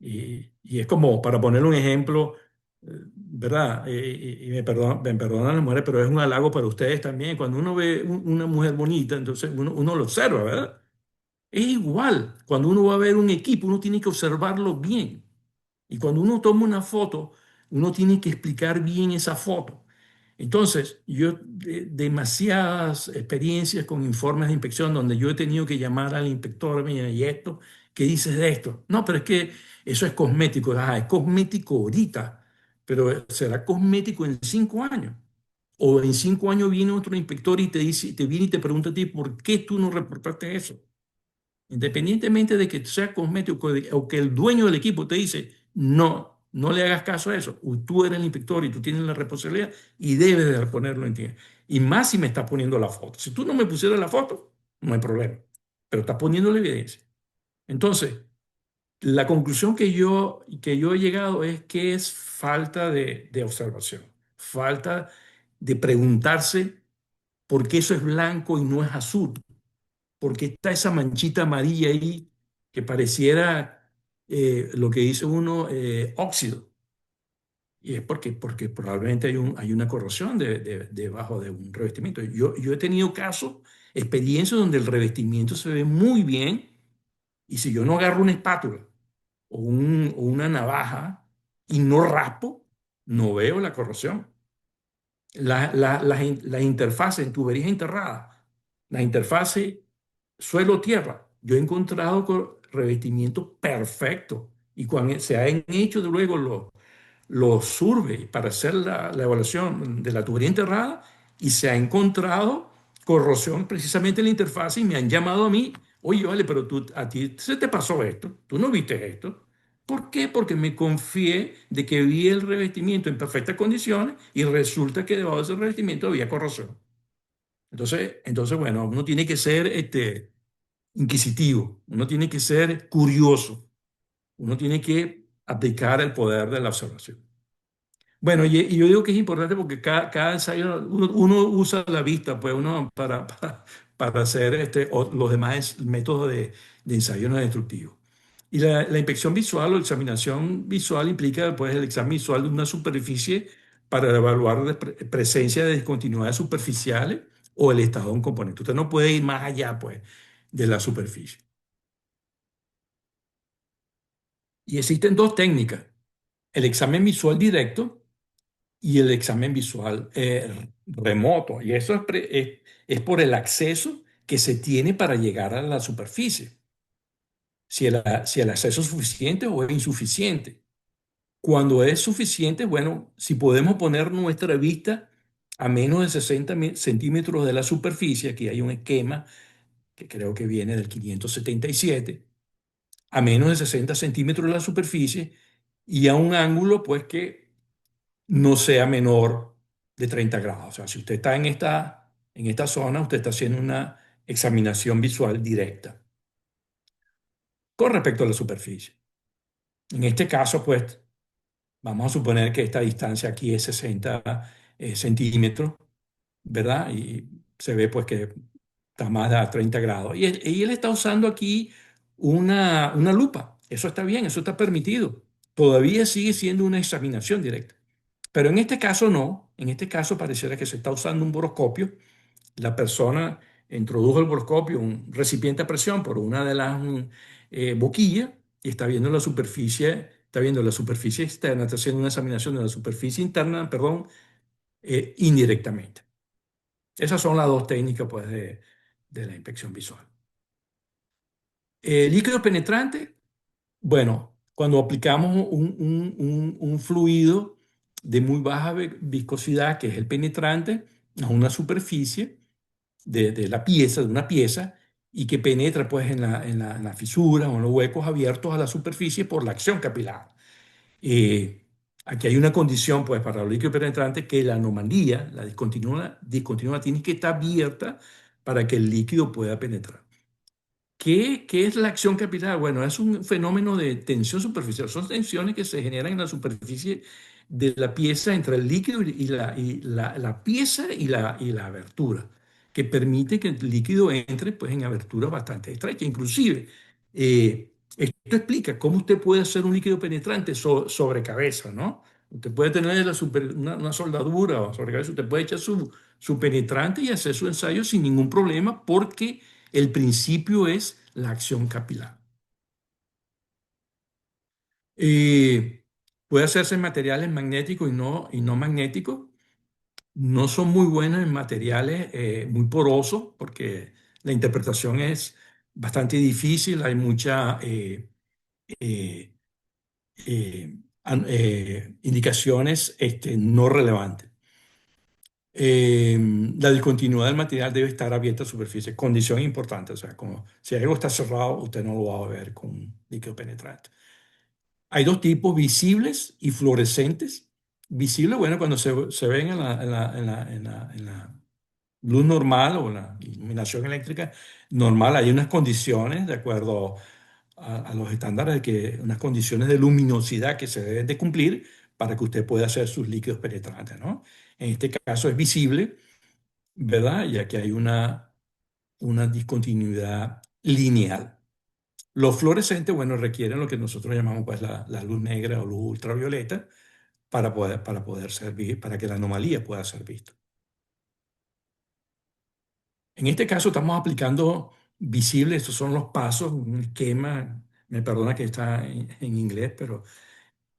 Y es como, para poner un ejemplo, ¿verdad? Y me perdonan las mujeres, pero es un halago para ustedes también. Cuando uno ve una mujer bonita, entonces uno lo observa, ¿verdad? Es igual, cuando uno va a ver un equipo, uno tiene que observarlo bien. Y cuando uno toma una foto, uno tiene que explicar bien esa foto. Entonces, yo demasiadas experiencias con informes de inspección donde yo he tenido que llamar al inspector, mira, ¿y esto? ¿Qué dices de esto? No, pero es que eso es cosmético. Es cosmético ahorita, pero será cosmético en 5 años. O en 5 años viene otro inspector y te dice, te viene y te pregunta a ti, ¿por qué tú no reportaste eso? Independientemente de que sea cosmético o que el dueño del equipo te dice, no le hagas caso a eso. Tú eres el inspector y tú tienes la responsabilidad y debes de ponerlo en ti. Y más si me estás poniendo la foto. Si tú no me pusieras la foto, no hay problema. Pero estás poniendo la evidencia. Entonces, la conclusión que yo he llegado es que es falta de observación, falta de preguntarse por qué eso es blanco y no es azul, porque está esa manchita amarilla ahí que pareciera lo que dice uno óxido. Y es porque probablemente hay una corrosión debajo de un revestimiento. Yo he tenido casos, experiencias donde el revestimiento se ve muy bien y si yo no agarro una espátula o una navaja y no raspo, no veo la corrosión. Las interfaces en tuberías enterradas, la interfase suelo-tierra, yo he encontrado con revestimientos perfectos y cuando se han hecho luego los surveys para hacer la evaluación de la tubería enterrada y se ha encontrado corrosión precisamente en la interfaz y me han llamado a mí, oye, vale, pero a ti se te pasó esto, tú no viste esto. ¿Por qué? Porque me confié de que vi el revestimiento en perfectas condiciones y resulta que debajo de ese revestimiento había corrosión. Entonces, bueno, uno tiene que ser inquisitivo, uno tiene que ser curioso, uno tiene que aplicar el poder de la observación. Bueno, y yo digo que es importante porque cada ensayo, uno usa la vista, pues uno para hacer los demás métodos de ensayo no destructivo. Y la inspección visual o examinación visual implica pues, el examen visual de una superficie para evaluar la presencia de discontinuidades superficiales o el estado de un componente. Usted no puede ir más allá pues, de la superficie. Y existen dos técnicas, el examen visual directo y el examen visual remoto. Y eso es por el acceso que se tiene para llegar a la superficie. Si el acceso es suficiente o es insuficiente. Cuando es suficiente, bueno, si podemos poner nuestra vista a menos de 60 centímetros de la superficie, aquí hay un esquema que creo que viene del 577, a menos de 60 centímetros de la superficie y a un ángulo pues que no sea menor de 30 grados. O sea, si usted está en esta zona, usted está haciendo una examinación visual directa con respecto a la superficie. En este caso, pues, vamos a suponer que esta distancia aquí es 60 centímetros, ¿verdad? Y se ve pues que está más de 30 grados. Y él está usando aquí una lupa. Eso está bien, eso está permitido. Todavía sigue siendo una examinación directa. Pero en este caso no. En este caso pareciera que se está usando un boroscopio. La persona introdujo el boroscopio, un recipiente a presión por una de las boquillas y está viendo la superficie externa, está haciendo una examinación de la superficie interna, perdón, indirectamente. Esas son las dos técnicas pues, de la inspección visual. Líquido penetrante, bueno, cuando aplicamos un fluido de muy baja viscosidad, que es el penetrante, a una superficie de la pieza, de una pieza, y que penetra pues, en la fisura o en los huecos abiertos a la superficie por la acción capilar. Eh, Aquí hay una condición pues, para los líquidos penetrantes que la anomalía, la discontinuidad tiene que estar abierta para que el líquido pueda penetrar. ¿Qué es la acción capilar? Bueno, es un fenómeno de tensión superficial. Son tensiones que se generan en la superficie de la pieza entre el líquido y la pieza y la abertura, que permite que el líquido entre pues, en aberturas bastante estrechas. Inclusive, esto explica cómo usted puede hacer un líquido penetrante sobre cabeza, ¿no? Usted puede tener una soldadura o sobre cabeza, usted puede echar su penetrante y hacer su ensayo sin ningún problema porque el principio es la acción capilar. Puede hacerse en materiales magnéticos y no magnéticos. No son muy buenos en materiales muy porosos porque la interpretación es bastante difícil. Hay muchas eh, indicaciones no relevantes. La discontinuidad del material debe estar abierta a superficie, condición importante, o sea, como si algo está cerrado, usted no lo va a ver con un líquido penetrante. Hay dos tipos, visibles y fluorescentes. Visibles, bueno, cuando se ven en la luz normal o la iluminación eléctrica normal, hay unas condiciones, de acuerdo a los estándares, unas condiciones de luminosidad que se deben de cumplir para que usted pueda hacer sus líquidos penetrantes, ¿no? En este caso es visible, ¿verdad? Ya que hay una discontinuidad lineal. Los fluorescentes, bueno, requieren lo que nosotros llamamos pues, la luz negra o luz ultravioleta para poder servir, para que la anomalía pueda ser vista. En este caso estamos aplicando visible, estos son los pasos, un esquema, me perdona que está en inglés, pero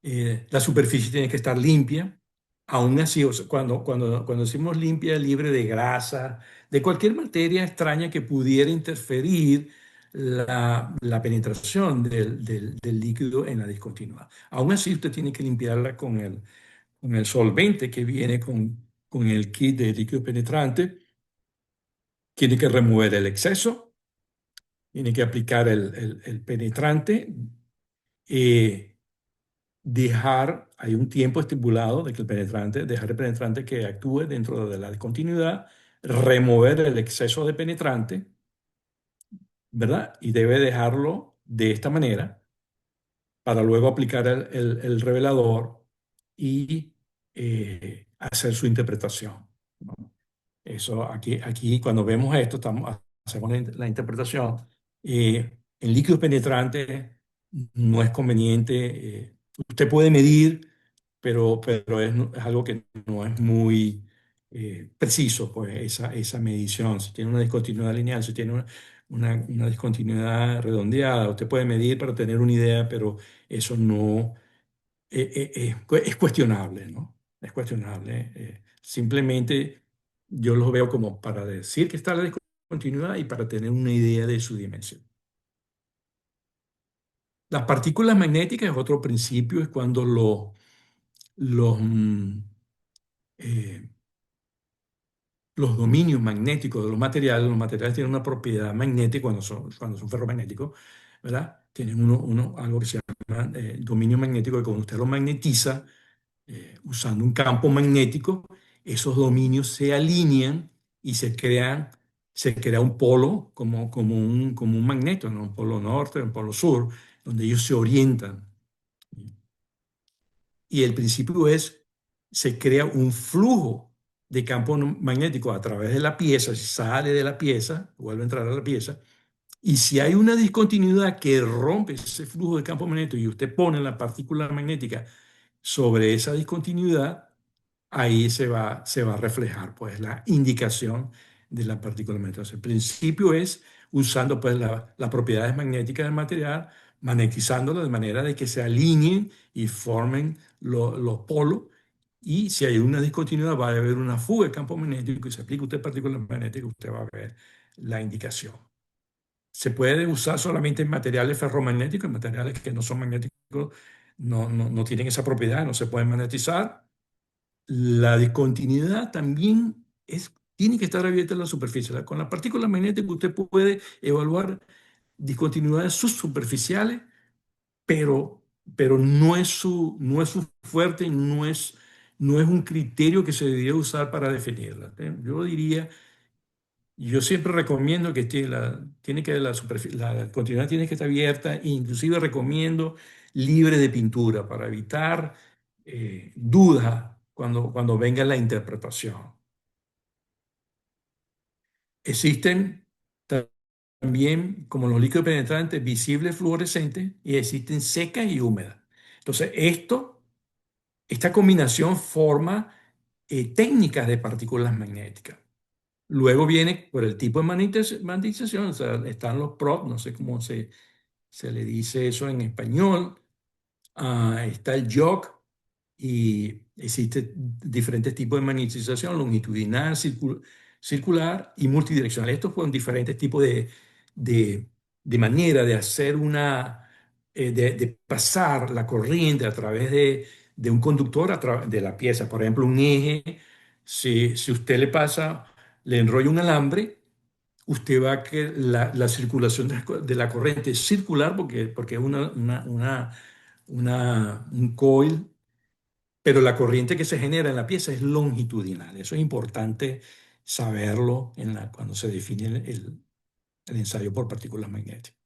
la superficie tiene que estar limpia. Aún así, o sea, cuando decimos limpia, libre de grasa, de cualquier materia extraña que pudiera interferir la penetración del líquido en la discontinuidad. Aún así, usted tiene que limpiarla con el solvente que viene con el kit de líquido penetrante. Tiene que remover el exceso, tiene que aplicar el penetrante, eh, hay un tiempo estipulado de que dejar el penetrante que actúe dentro de la discontinuidad, remover el exceso de penetrante, ¿verdad? Y debe dejarlo de esta manera para luego aplicar el revelador y hacer su interpretación, ¿no? Eso aquí cuando vemos esto, hacemos la interpretación. En líquidos penetrantes no es conveniente. Usted puede medir, pero es algo que no es muy preciso, pues, esa medición. Si tiene una discontinuidad lineal, si tiene una discontinuidad redondeada, usted puede medir para tener una idea, pero eso no es cuestionable, ¿no? Es cuestionable. Simplemente yo los veo como para decir que está la discontinuidad y para tener una idea de su dimensión. Las partículas magnéticas es otro principio, es cuando los, mm, eh, los dominios magnéticos de los materiales tienen una propiedad magnética cuando son ferromagnéticos, ¿verdad? Tienen algo que se llama dominio magnético, que cuando usted lo magnetiza, usando un campo magnético, esos dominios se alinean y se crea un polo como un magneto, ¿no? Un polo norte, un polo sur, donde ellos se orientan. Y el principio se crea un flujo de campo magnético a través de la pieza, si sale de la pieza, vuelve a entrar a la pieza, y si hay una discontinuidad que rompe ese flujo de campo magnético y usted pone la partícula magnética sobre esa discontinuidad, ahí se va a reflejar pues la indicación de la partícula magnética. Entonces, el principio es usando pues las propiedades magnéticas del material, magnetizándolo de manera de que se alineen y formen los polos. Y si hay una discontinuidad, va a haber una fuga de campo magnético y se aplica usted partículas magnéticas, usted va a ver la indicación. Se puede usar solamente en materiales ferromagnéticos, en materiales que no son magnéticos, no tienen esa propiedad, no se pueden magnetizar. La discontinuidad también tiene que estar abierta en la superficie. Con las partículas magnéticas usted puede evaluar discontinuidades subsuperficiales, pero no es su fuerte, no es un criterio que se debería usar para definirla. Yo diría, yo siempre recomiendo que la continuidad tiene que estar abierta, e inclusive recomiendo libre de pintura para evitar dudas cuando venga la interpretación. Existen también, como los líquidos penetrantes, visibles fluorescentes y existen secas y húmedas. Entonces, esta combinación forma técnicas de partículas magnéticas. Luego viene por el tipo de magnetización, o sea, están los props, no sé cómo se le dice eso en español. Está el jog y existen diferentes tipos de magnetización, longitudinal, circular y multidireccional. Estos fueron diferentes tipos de, de manera de hacer de pasar la corriente a través de un conductor de la pieza. Por ejemplo, un eje, si usted le enrolla un alambre, usted va a que la circulación de la corriente es circular porque es un coil, pero la corriente que se genera en la pieza es longitudinal. Eso es importante saberlo cuando se define el ensayo por partículas magnéticas.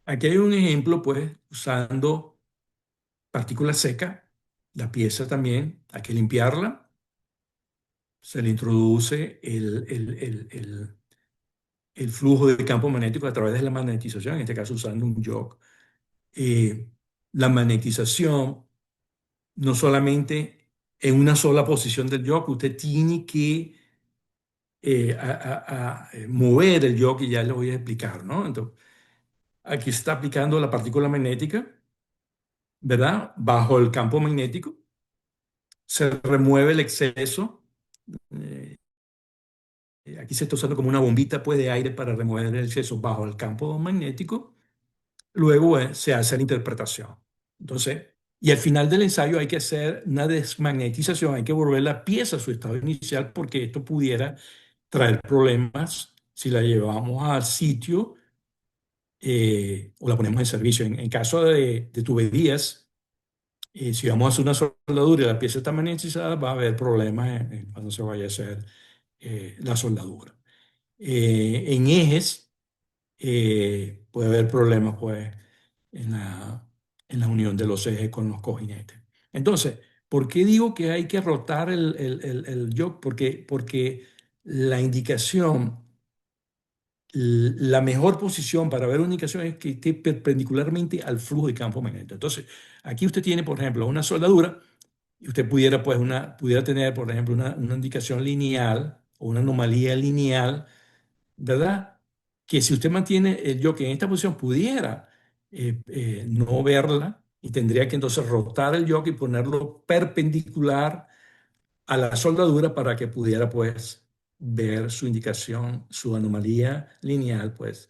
Aquí hay un ejemplo, pues, usando partículas secas. La pieza también hay que limpiarla. Se le introduce el flujo de campo magnético a través de la magnetización, en este caso usando un jog. Eh, la magnetización no solamente en una sola posición del jog, usted tiene que mover el jog y ya le voy a explicar, ¿no? Entonces, aquí se está aplicando la partícula magnética, ¿verdad? Bajo el campo magnético, se remueve el exceso, eh, aquí se está usando como una bombita pues, de aire para remover el exceso bajo el campo magnético. Luego se hace la interpretación. Entonces, y al final del ensayo hay que hacer una desmagnetización, hay que volver la pieza a su estado inicial porque esto pudiera traer problemas si la llevamos al sitio o la ponemos en servicio. En caso de tuberías, si vamos a hacer una soldadura y la pieza está magnetizada, va a haber problemas cuando se vaya a hacer la soldadura. En ejes puede haber problemas pues, en en la unión de los ejes con los cojinetes. Entonces, ¿por qué digo que hay que rotar el yoke? Porque la indicación, la mejor posición para ver una indicación es que esté perpendicularmente al flujo de campo magnético. Entonces, aquí usted tiene, por ejemplo, una soldadura y usted pudiera, pues, pudiera tener, por ejemplo, una indicación lineal o una anomalía lineal, ¿verdad? Que si usted mantiene el yoke en esta posición, pudiera no verla y tendría que entonces rotar el yoke y ponerlo perpendicular a la soldadura para que pudiera, pues, ver su indicación, su anomalía lineal, pues,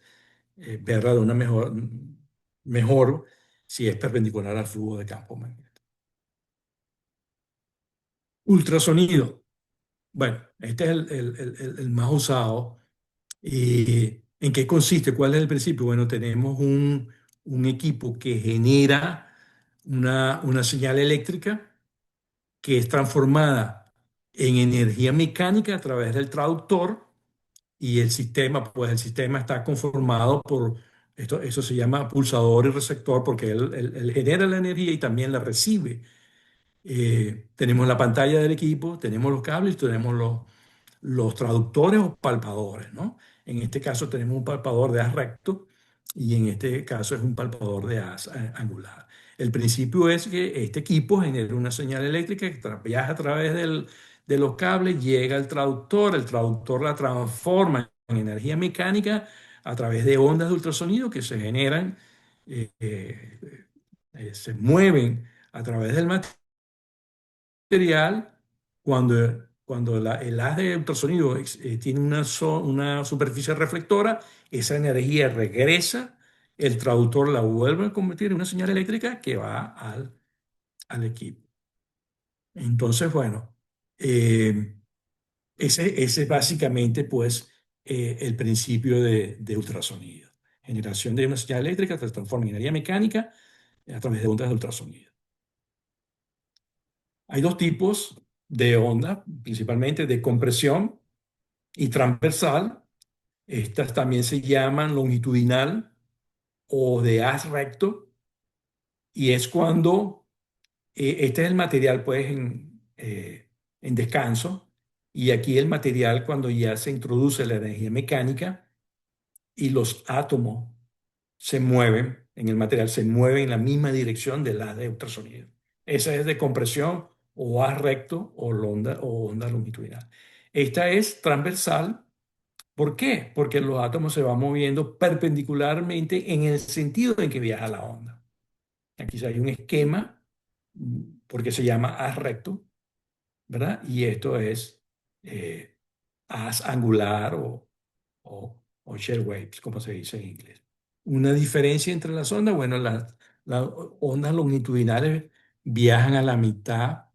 verla de una mejor si es perpendicular al flujo de campo magnético. Ultrasonido. Bueno, este es el más usado. ¿Y en qué consiste? ¿Cuál es el principio? Bueno, tenemos un equipo que genera una señal eléctrica que es transformada en energía mecánica a través del traductor y el sistema, pues el sistema está conformado por, eso se llama pulsador y receptor porque él genera la energía y también la recibe. Tenemos la pantalla del equipo, tenemos los cables, tenemos los traductores o palpadores, ¿no? En este caso tenemos un palpador de haz recto y en este caso es un palpador de haz angular. El principio es que este equipo genera una señal eléctrica que viaja a través de los cables, llega al traductor, el traductor la transforma en energía mecánica a través de ondas de ultrasonido que se generan, eh, eh, se mueven a través del material cuando el haz de ultrasonido tiene una superficie reflectora, esa energía regresa, el traductor la vuelve a convertir en una señal eléctrica que va al equipo. Entonces, bueno, eh, ese es básicamente pues el principio de ultrasonido. Generación de una señal eléctrica se transforma en energía mecánica a través de ondas de ultrasonido. Hay dos tipos de ondas, principalmente de compresión y transversal. Estas también se llaman longitudinal o de haz recto y es cuando este es el material pues en descanso y aquí el material cuando ya se introduce la energía mecánica y los átomos se mueven en el material, se mueven en la misma dirección del haz de ultrasonido. Esa es de compresión o haz recto o onda longitudinal. Esta es transversal. ¿Por qué? Porque los átomos se van moviendo perpendicularmente en el sentido en que viaja la onda. Aquí hay un esquema, porque se llama haz recto, ¿verdad? Y esto es eh, haz angular o shear waves, como se dice en inglés. Una diferencia entre las ondas, bueno, las ondas longitudinales viajan a la mitad,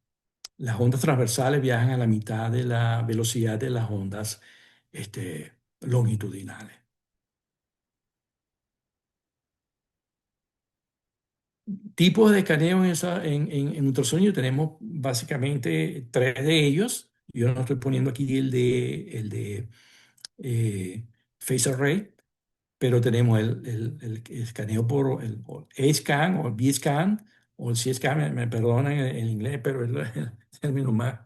las ondas transversales viajan a la mitad de la velocidad de las ondas longitudinales. Tipos de escaneo en ultrasonido tenemos básicamente tres de ellos. Yo no estoy poniendo aquí el de Phase Array, pero tenemos el escaneo por el A-scan o el B-scan o el C-scan, me perdonan en inglés, pero es el término más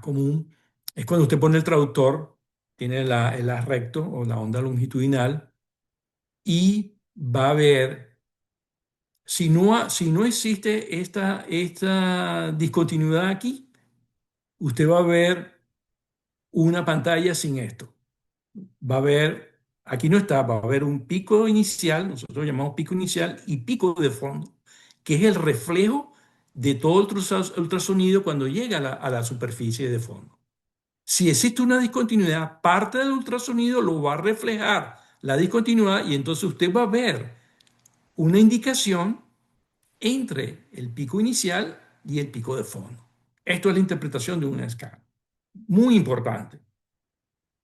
común. Es cuando usted pone el traductor, tiene el haz recto o la onda longitudinal y va a ver, si no existe esta discontinuidad aquí, usted va a ver una pantalla sin esto. Va a haber, aquí no está, va a haber un pico inicial, nosotros llamamos pico inicial, y pico de fondo, que es el reflejo de todo el ultrasonido cuando llega a la superficie de fondo. Si existe una discontinuidad, parte del ultrasonido lo va a reflejar la discontinuidad y entonces usted va a ver una indicación entre el pico inicial y el pico de fondo. Esto es la interpretación de un scan. Muy importante.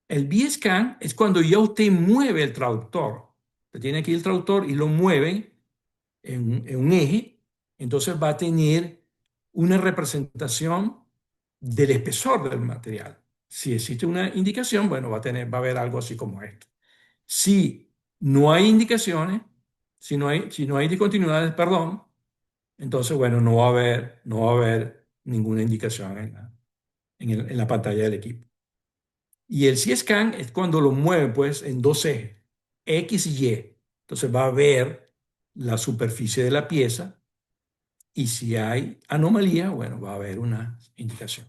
El B-scan es cuando ya usted mueve el traductor. Usted tiene aquí el traductor y lo mueve en un eje, entonces va a tener una representación del espesor del material. Si existe una indicación, bueno, va a haber algo así como esto. Si no hay indicaciones, si no hay discontinuidades, perdón, entonces, bueno, no va a haber ninguna indicación en la pantalla del equipo. Y el C-scan es cuando lo mueve, pues, en dos ejes, X y Y. Entonces va a ver la superficie de la pieza y si hay anomalía, bueno, va a haber una indicación.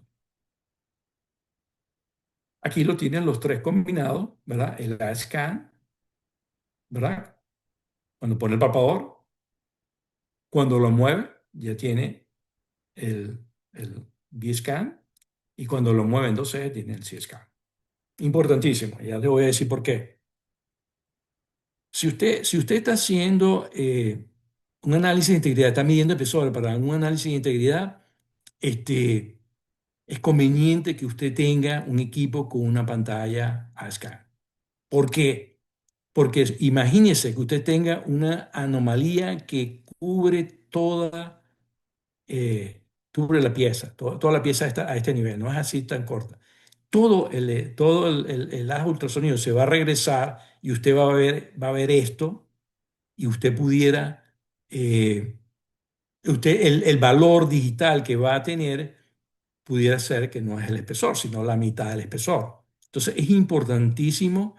Aquí lo tienen los tres combinados, ¿verdad? El A-scan, ¿verdad? Cuando pone el palpador, cuando lo mueve, ya tiene el B-scan y cuando lo mueve en dos ejes, tiene el C-scan. Importantísimo, ya te voy a decir por qué. Si usted está haciendo un análisis de integridad, está midiendo espesor para un análisis de integridad, este, es conveniente que usted tenga un equipo con una pantalla ASCAR. ¿Por qué? Porque imagínese que usted tenga una anomalía que cubre la pieza, toda la pieza está a este nivel, no es así tan corta. Todo el haz ultrasonido se va a regresar y usted va a ver esto y usted pudiera, eh, el valor digital que va a tener pudiera ser que no es el espesor, sino la mitad del espesor. Entonces es importantísimo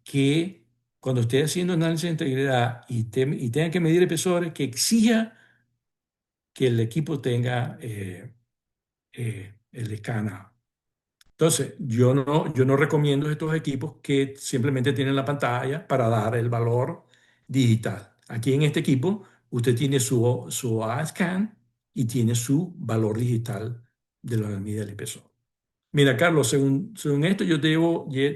que cuando esté haciendo análisis de integridad y tenga que medir espesores, que exija que el equipo tenga el escáner. Entonces, yo no recomiendo estos equipos que simplemente tienen la pantalla para dar el valor digital. Aquí en este equipo, usted tiene su A-Scan y tiene su valor digital de lo que mide el espesor. Mira, Carlos, según esto,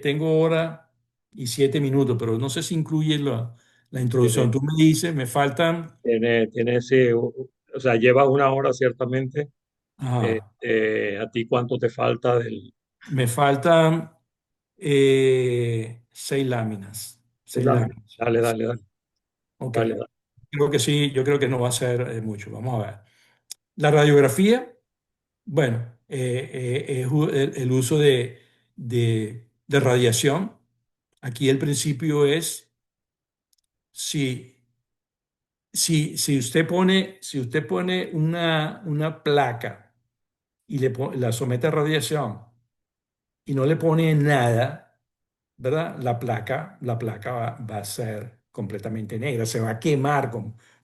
tengo hora y 7 minutos, pero no sé si incluye la introducción. Tiene, Tú me dices, me faltan, tiene ese, o sea, lleva una hora ciertamente. ajá, ¿A ti cuánto te falta del... me faltan 6 láminas. Seis Dale, láminas. dale, dale, dale, Ok. dale, dale. Creo que sí, yo creo que no va a ser mucho. Vamos a ver. La radiografía, bueno, es el uso de radiación. Aquí el principio es si, si usted pone una placa y la somete a radiación y no le pone nada, ¿verdad? La placa va a ser completamente negra, se va a quemar,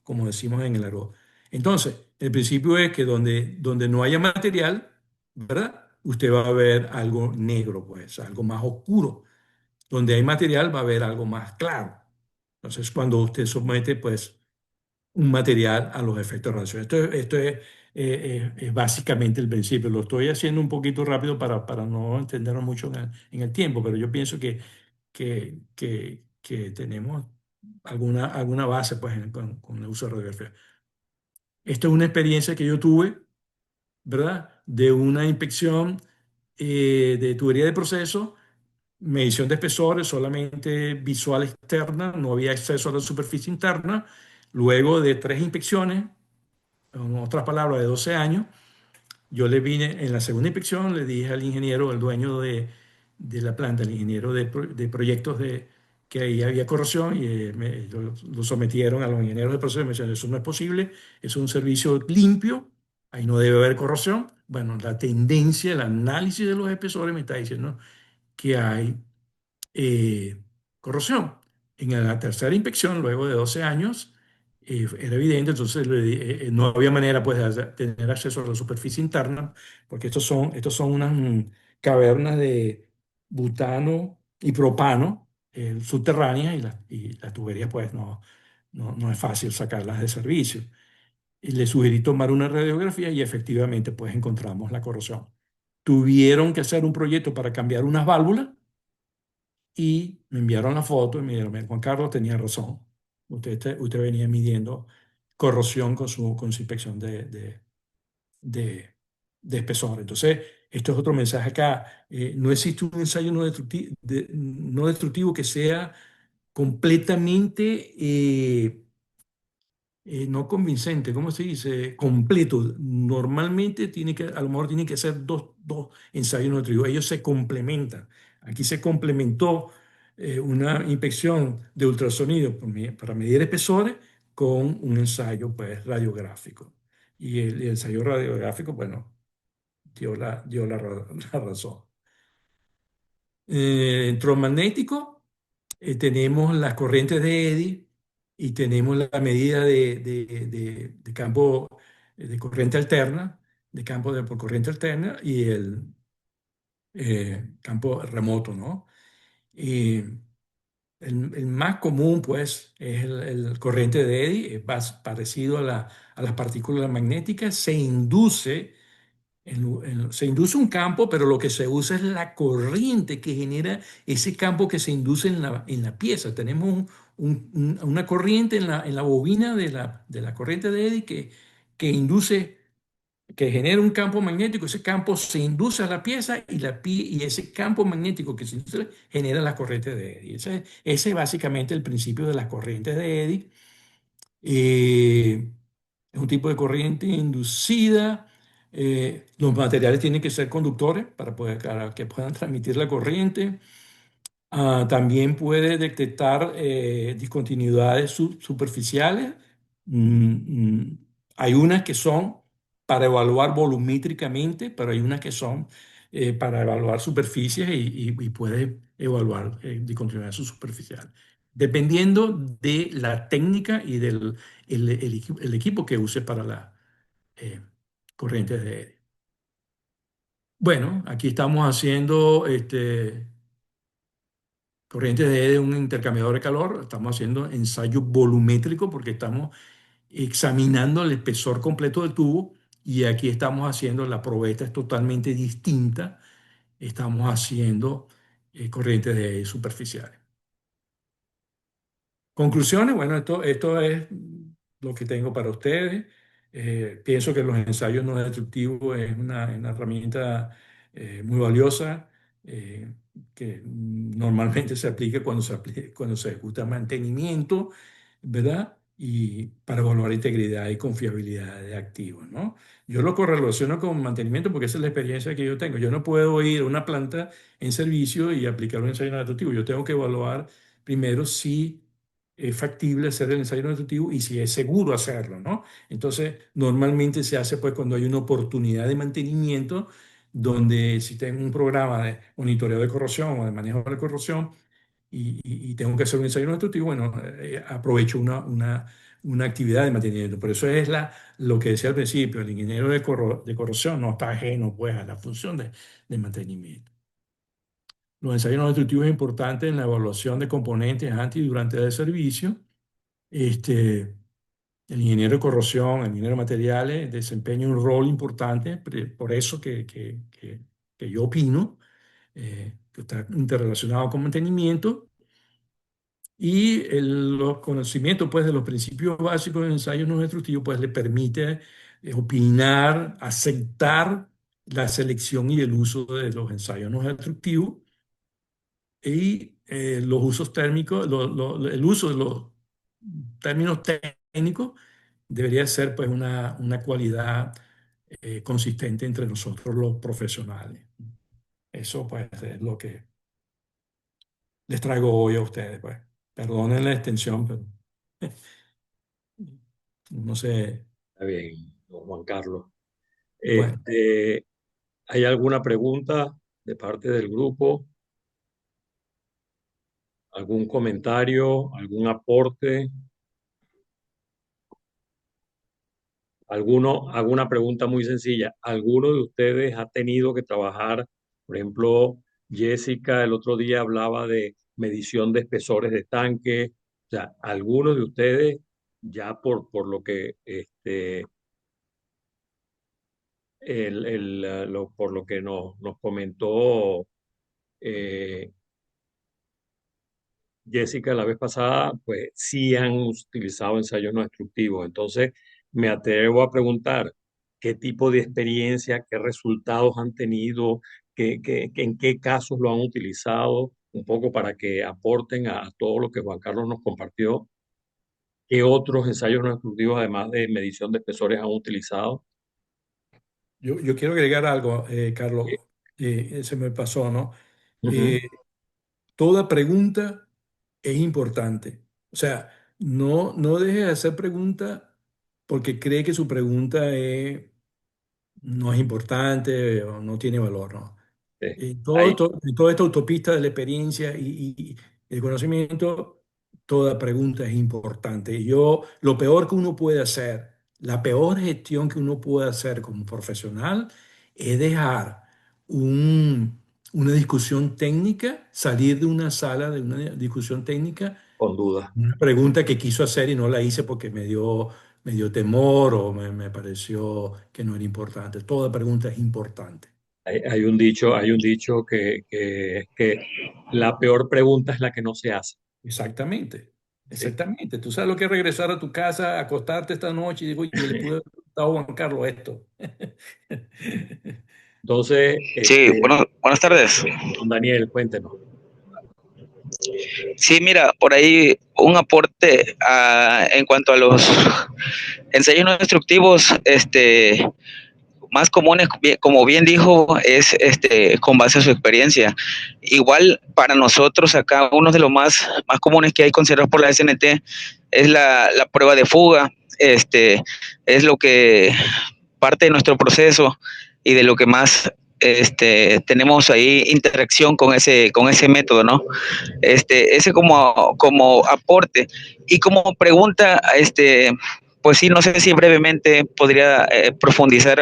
como decimos en el argot. Entonces, el principio es que donde no haya material, ¿verdad? Usted va a ver algo negro, pues, algo más oscuro. Donde hay material va a haber algo más claro. Entonces, cuando usted somete, pues, un material a los efectos de radiación. Esto es básicamente el principio. Lo estoy haciendo un poquito rápido para no entenderlo mucho en el tiempo, pero yo pienso que tenemos alguna base pues, con el uso de radiografía. Esta es una experiencia que yo tuve, ¿verdad? De una inspección de tubería de proceso, medición de espesores, solamente visual externa, no había acceso a la superficie interna. Luego de 3 inspecciones, en otras palabras, de 12 años, yo le vine en la segunda inspección, le dije al ingeniero, el dueño de la planta, el ingeniero de proyectos que ahí había corrosión y lo sometieron a los ingenieros de proceso y me dijeron, eso no es posible, es un servicio limpio, ahí no debe haber corrosión. Bueno, la tendencia, el análisis de los espesores me está diciendo que hay eh, corrosión. En la tercera inspección, luego de 12 años, era evidente, entonces no había manera pues, de tener acceso a la superficie interna, porque estos son unas cavernas de butano y propano subterráneas y las tuberías pues no es fácil sacarlas de servicio. Y le sugerí tomar una radiografía y efectivamente pues encontramos la corrosión. tuvieron que hacer un proyecto para cambiar unas válvulas y me enviaron la foto y me dijeron: "Mira, Juan Carlos tenía razón. Usted venía midiendo corrosión con su inspección de, de espesor". Entonces, esto es otro mensaje acá. No existe un ensayo no destructivo que sea completamente no convincente, ¿cómo se dice? Completo. Normalmente a lo mejor tiene que ser dos ensayos nutritivos. Ellos se complementan. Aquí se complementó una inspección de ultrasonido para medir espesores con un ensayo, pues, radiográfico. Y el ensayo radiográfico, bueno, dio la razón. Electromagnético, tenemos las corrientes de Eddy y tenemos la medida de campo de corriente alterna, de campo por corriente alterna y el campo remoto, ¿no? Y el más común, pues, es el corriente de Eddy, es más parecido a las partículas magnéticas, se induce un campo, pero lo que se usa es la corriente que genera ese campo que se induce en la pieza. Tenemos una corriente en la bobina de la corriente de Eddy que induce, que genera un campo magnético. Ese campo se induce a la pieza y ese campo magnético que se induce genera la corriente de Eddy. Ese es básicamente el principio de las corrientes de Eddy. Es un tipo de corriente inducida. Los materiales tienen que ser conductores para que puedan transmitir la corriente. También puede detectar discontinuidades superficiales. Mm, mm. Hay unas que son para evaluar volumétricamente, pero hay unas que son para evaluar superficies y puede evaluar discontinuidades superficiales. Dependiendo de la técnica y del el equipo que use para la eh, corriente de aire. Bueno, aquí estamos haciendo corrientes de un intercambiador de calor. Estamos haciendo ensayo volumétrico porque estamos examinando el espesor completo del tubo y aquí estamos haciendo, la probeta es totalmente distinta. Estamos haciendo corrientes de aire superficiales. Conclusiones, bueno, esto es lo que tengo para ustedes. Pienso que los ensayos no destructivos es una herramienta muy valiosa que normalmente se aplica cuando se ejecuta mantenimiento, ¿verdad? Y para evaluar integridad y confiabilidad de activos, ¿no? Yo lo correlaciono con mantenimiento porque esa es la experiencia que yo tengo. Yo no puedo ir a una planta en servicio y aplicar un ensayo no destructivo. Yo tengo que evaluar primero si es factible hacer el ensayo nutritivo y si es seguro hacerlo, ¿no? Entonces, normalmente se hace pues cuando hay una oportunidad de mantenimiento, donde si tengo un programa de monitoreo de corrosión o de manejo de corrosión y tengo que hacer un ensayo nutritivo, bueno, aprovecho una actividad de mantenimiento. Por eso es lo que decía al principio, el ingeniero de corrosión no está ajeno pues a la función de mantenimiento. Los ensayos no destructivos es importante en la evaluación de componentes antes y durante el servicio. Este, el ingeniero de corrosión, el ingeniero de materiales desempeña un rol importante, por eso que yo opino que está interrelacionado con mantenimiento y los conocimientos pues, de los principios básicos del ensayo no destructivo pues, le permite opinar, aceptar la selección y el uso de los ensayos no destructivos y los usos térmicos, el uso de los términos técnicos debería ser pues una cualidad consistente entre nosotros los profesionales. Eso pues es lo que les traigo hoy a ustedes, pues. Perdonen la extensión, pero no sé. Está bien, don Juan Carlos. Bueno, Este, ¿hay alguna pregunta de parte del grupo? ¿Algún comentario? ¿Algún aporte? ¿Alguna pregunta muy sencilla? ¿Alguno de ustedes ha tenido que trabajar? Por ejemplo, Jessica el otro día hablaba de medición de espesores de tanque. O sea, ¿alguno de ustedes ya por lo que por lo que nos comentó eh, Jessica la vez pasada, pues sí han utilizado ensayos no destructivos. Entonces, me atrevo a preguntar qué tipo de experiencia, qué resultados han tenido, en qué casos lo han utilizado, un poco para que aporten a todo lo que Juan Carlos nos compartió. ¿Qué otros ensayos no destructivos, además de medición de espesores, han utilizado? Yo quiero agregar algo, Eh, Carlos, se me pasó, ¿no? Ujú, Eh, Toda pregunta es importante. O sea, no deje de hacer pregunta porque cree que su pregunta no es importante o no tiene valor, ¿no? ahí, En toda esta autopista de la experiencia y el conocimiento, toda pregunta es importante. Lo peor que uno puede hacer, la peor gestión que uno puede hacer como profesional es dejar un- una discusión técnica, salir de una sala de una discusión técnica, con duda. una pregunta que quiso hacer y no la hice porque me dio temor o me pareció que no era importante. Toda pregunta es importante. Hay un dicho que es que la peor pregunta es la que no se hace. Exactamente, ¿Sí? exactamente. Tú sabes lo que es regresar a tu casa, acostarte esta noche y digo, oye, le pude haber preguntado a Juan Carlos esto. Entonces, Sí, buenas tardes. don Daniel, cuéntenos. Sí, mira, por ahí un aporte en cuanto a los ensayos no destructivos, más comunes, como bien dijo, es con base a su experiencia. Igual para nosotros acá, uno de los más comunes que hay considerados por la SNT es la prueba de fuga. Es lo que parte de nuestro proceso y de lo que más tenemos ahí interacción con ese método, ¿no? Ese como aporte. Y como pregunta, pues sí, no sé si brevemente podría profundizar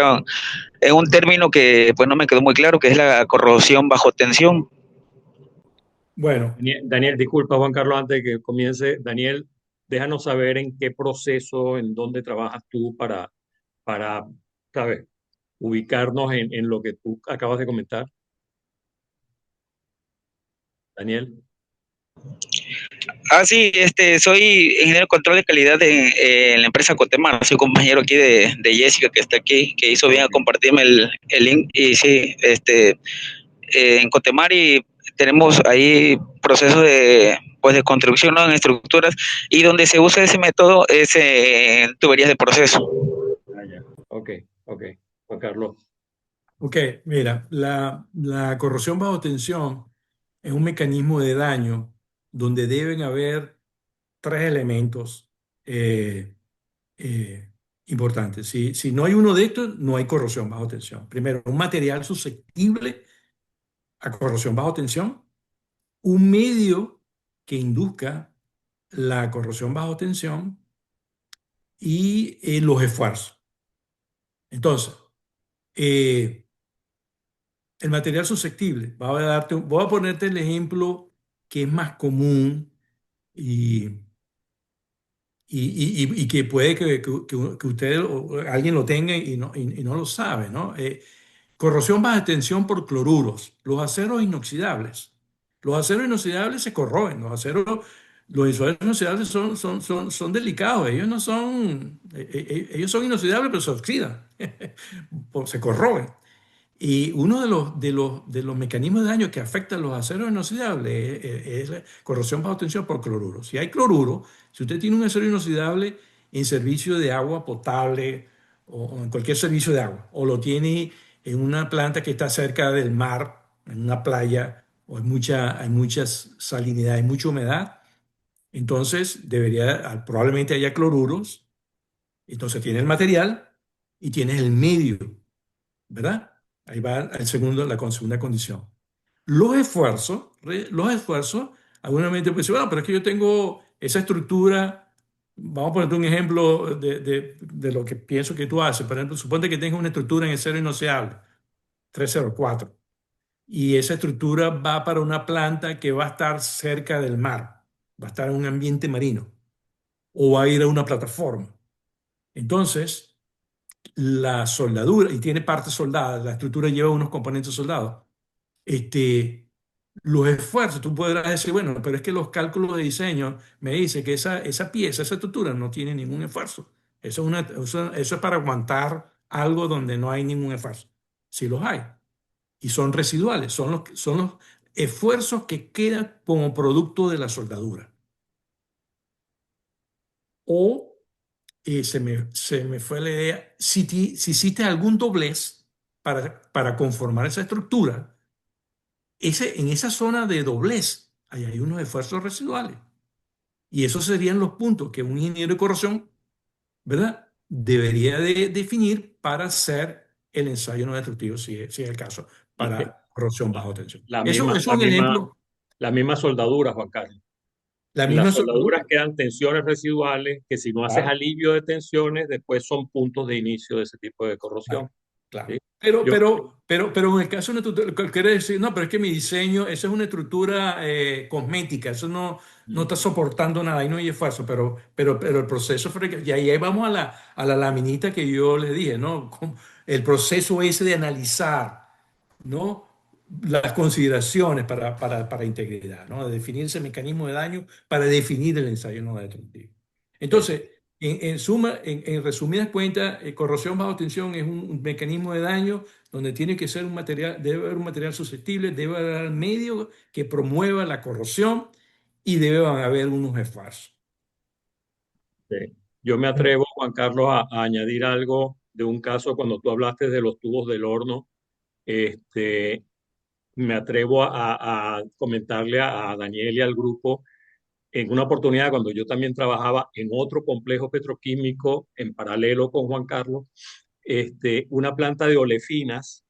en un término que pues no me quedó muy claro, que es la corrosión bajo tensión. Bueno, Daniel, disculpa, Juan Carlos, antes de que comience. Daniel, déjanos saber en qué proceso, en dónde trabajas tú para, ¿sabes? Ubicarnos en lo que tú acabas de comentar. Daniel. Sí, soy ingeniero de control de calidad en la empresa Cotemar. Soy compañero aquí de Jessica, que está aquí, que hizo bien a Ok. compartirme el link. Y sí, en Cotemar y tenemos ahí procesos pues de construcción, ¿no? En estructuras, y donde se usa ese método es en tuberías de proceso. Ah, ya. Ok, ok. Juan Carlos. ok, mira, la corrosión bajo tensión es un mecanismo de daño donde deben haber tres elementos eh, importantes. Si no hay uno de estos, no hay corrosión bajo tensión. Primero, un material susceptible a corrosión bajo tensión, un medio que induzca la corrosión bajo tensión y los esfuerzos. Entonces, eh, el material susceptible, voy a ponerte el ejemplo que es más común y, y que puede que usted o alguien lo tenga y no lo sabe, ¿no? Corrosión baja tensión por cloruros, los aceros inoxidables. Los aceros inoxidables se corroen, los aceros inoxidables son delicados, ellos no son, ellos son inoxidables, pero se oxidan, se corroen. Y uno de los mecanismos de daño que afectan los aceros inoxidables es la corrosión bajo tensión por cloruro. Si hay cloruro, si usted tiene un acero inoxidable en servicio de agua potable o en cualquier servicio de agua, o lo tiene en una planta que está cerca del mar, en una playa, o hay mucha salinidad, hay mucha humedad, entonces probablemente haya cloruros, entonces tiene el material y tienes el medio, ¿verdad? Ahí va la segunda condición. Los esfuerzos, alguna mente puede decir, bueno, pero es que yo tengo esa estructura, vamos a ponerte un ejemplo de lo que pienso que tú haces. Por ejemplo, suponte que tengas una estructura en acero inoxidable, 304, y esa estructura va para una planta que va a estar cerca del mar, va a estar en un ambiente marino, o va a ir a una plataforma. Entonces, la soldadura, y tiene partes soldadas, la estructura lleva unos componentes soldados, los esfuerzos, tú podrás decir, bueno, pero es que los cálculos de diseño me dicen que esa pieza, esa estructura no tiene ningún esfuerzo. Eso es para aguantar algo donde no hay ningún esfuerzo. Sí los hay. Y son residuales, son los esfuerzos que quedan como producto de la soldadura. O se me fue la idea, si hiciste algún doblez para conformar esa estructura, en esa zona de doblez, ahí hay unos esfuerzos residuales. Y esos serían los puntos que un ingeniero de corrosión, ¿verdad? Debería de definir para hacer el ensayo no destructivo, si es el caso, Y que para corrosión bajo tensión. la Eso misma, es un ejemplo. la misma soldadura, Juan Carlos. La En las misma soldaduras soldadura. quedan tensiones residuales que si no haces Claro, alivio de tensiones, después son puntos de inicio de ese tipo de corrosión. claro, claro. ¿Sí? Pero, Yo, pero, pero en el caso de una estructura, quiere decir, no, pero es que mi diseño, esa es una estructura cosmética, eso no está soportando nada, ahí no hay esfuerzo, pero el proceso, y ahí vamos a la laminita que yo le dije, ¿no? El proceso ese de analizar, ¿no? Las consideraciones para integridad, ¿no? De definir ese mecanismo de daño para definir el ensayo no destructivo. es- Entonces, en suma, en resumidas cuentas, corrosión bajo tensión es un mecanismo de daño donde tiene que ser un material, debe haber un material susceptible, debe haber medio que promueva la corrosión y debe haber unos esfuerzos. yo me atrevo, Juan Carlos, a añadir algo de un caso cuando tú hablaste de los tubos del horno. Este, me atrevo a comentarle a Daniel y al grupo en una oportunidad cuando yo también trabajaba en otro complejo petroquímico en paralelo con Juan Carlos, una planta de olefinas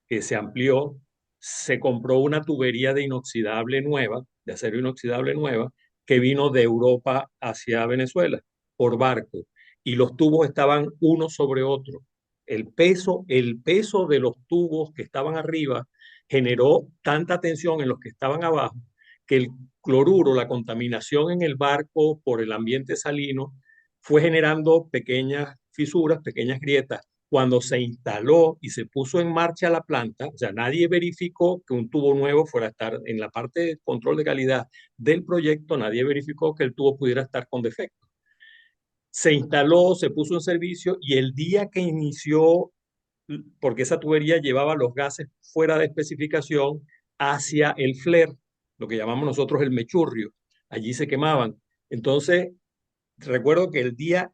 que se amplió, se compró una tubería de inoxidable nueva, de acero inoxidable nueva, que vino de Europa hacia Venezuela por barco y los tubos estaban uno sobre otro. El peso de los tubos que estaban arriba generó tanta tensión en los que estaban abajo que el cloruro, la contaminación en el barco por el ambiente salino, fue generando pequeñas fisuras, pequeñas grietas. Cuando se instaló y se puso en marcha la planta, o sea, nadie verificó que un tubo nuevo fuera a estar en la parte de control de calidad del proyecto, nadie verificó que el tubo pudiera estar con defecto. Se instaló, se puso en servicio y el día que inició, porque esa tubería llevaba los gases fuera de especificación hacia el flare, lo que llamamos nosotros el mechurrio, allí se quemaban. Entonces, recuerdo que el día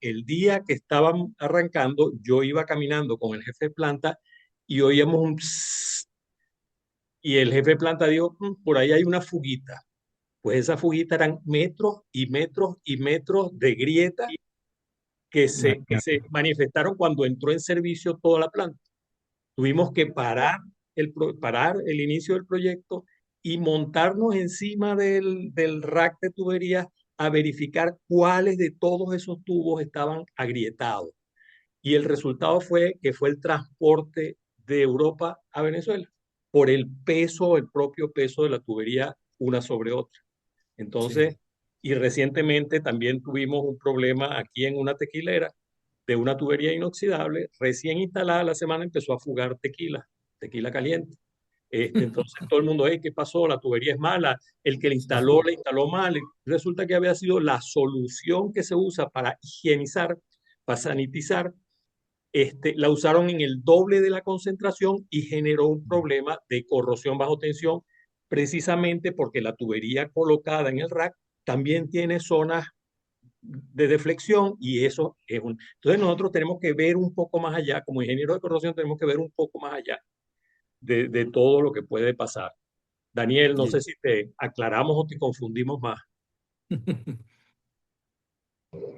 que estaban arrancando, yo iba caminando con el jefe de planta y oíamos un psst, y el jefe de planta dijo, por ahí hay una fuguita. Pues esa fuguita eran metros y metros y metros de grieta que se manifestaron cuando entró en servicio toda la planta. Tuvimos que parar el inicio del proyecto y montarnos encima del rack de tuberías a verificar cuáles de todos esos tubos estaban agrietados. Y el resultado fue que fue el transporte de Europa a Venezuela por el peso, el propio peso de la tubería una sobre otra. Sí. Entonces, y recientemente también tuvimos un problema aquí en una tequilera de una tubería inoxidable, recién instalada la semana empezó a fugar tequila caliente. Entonces todo el mundo, ¿qué pasó? La tubería es mala, el que la instaló mal. Resulta que había sido la solución que se usa para higienizar, para sanitizar, la usaron en el doble de la concentración y generó un problema de corrosión bajo tensión, precisamente porque la tubería colocada en el rack también tiene zonas de deflexión y eso es un... Entonces nosotros tenemos que ver un poco más allá, como ingenieros de corrosión tenemos que ver un poco más allá de todo lo que puede pasar. Daniel, no sé Sí. si te aclaramos o te confundimos más.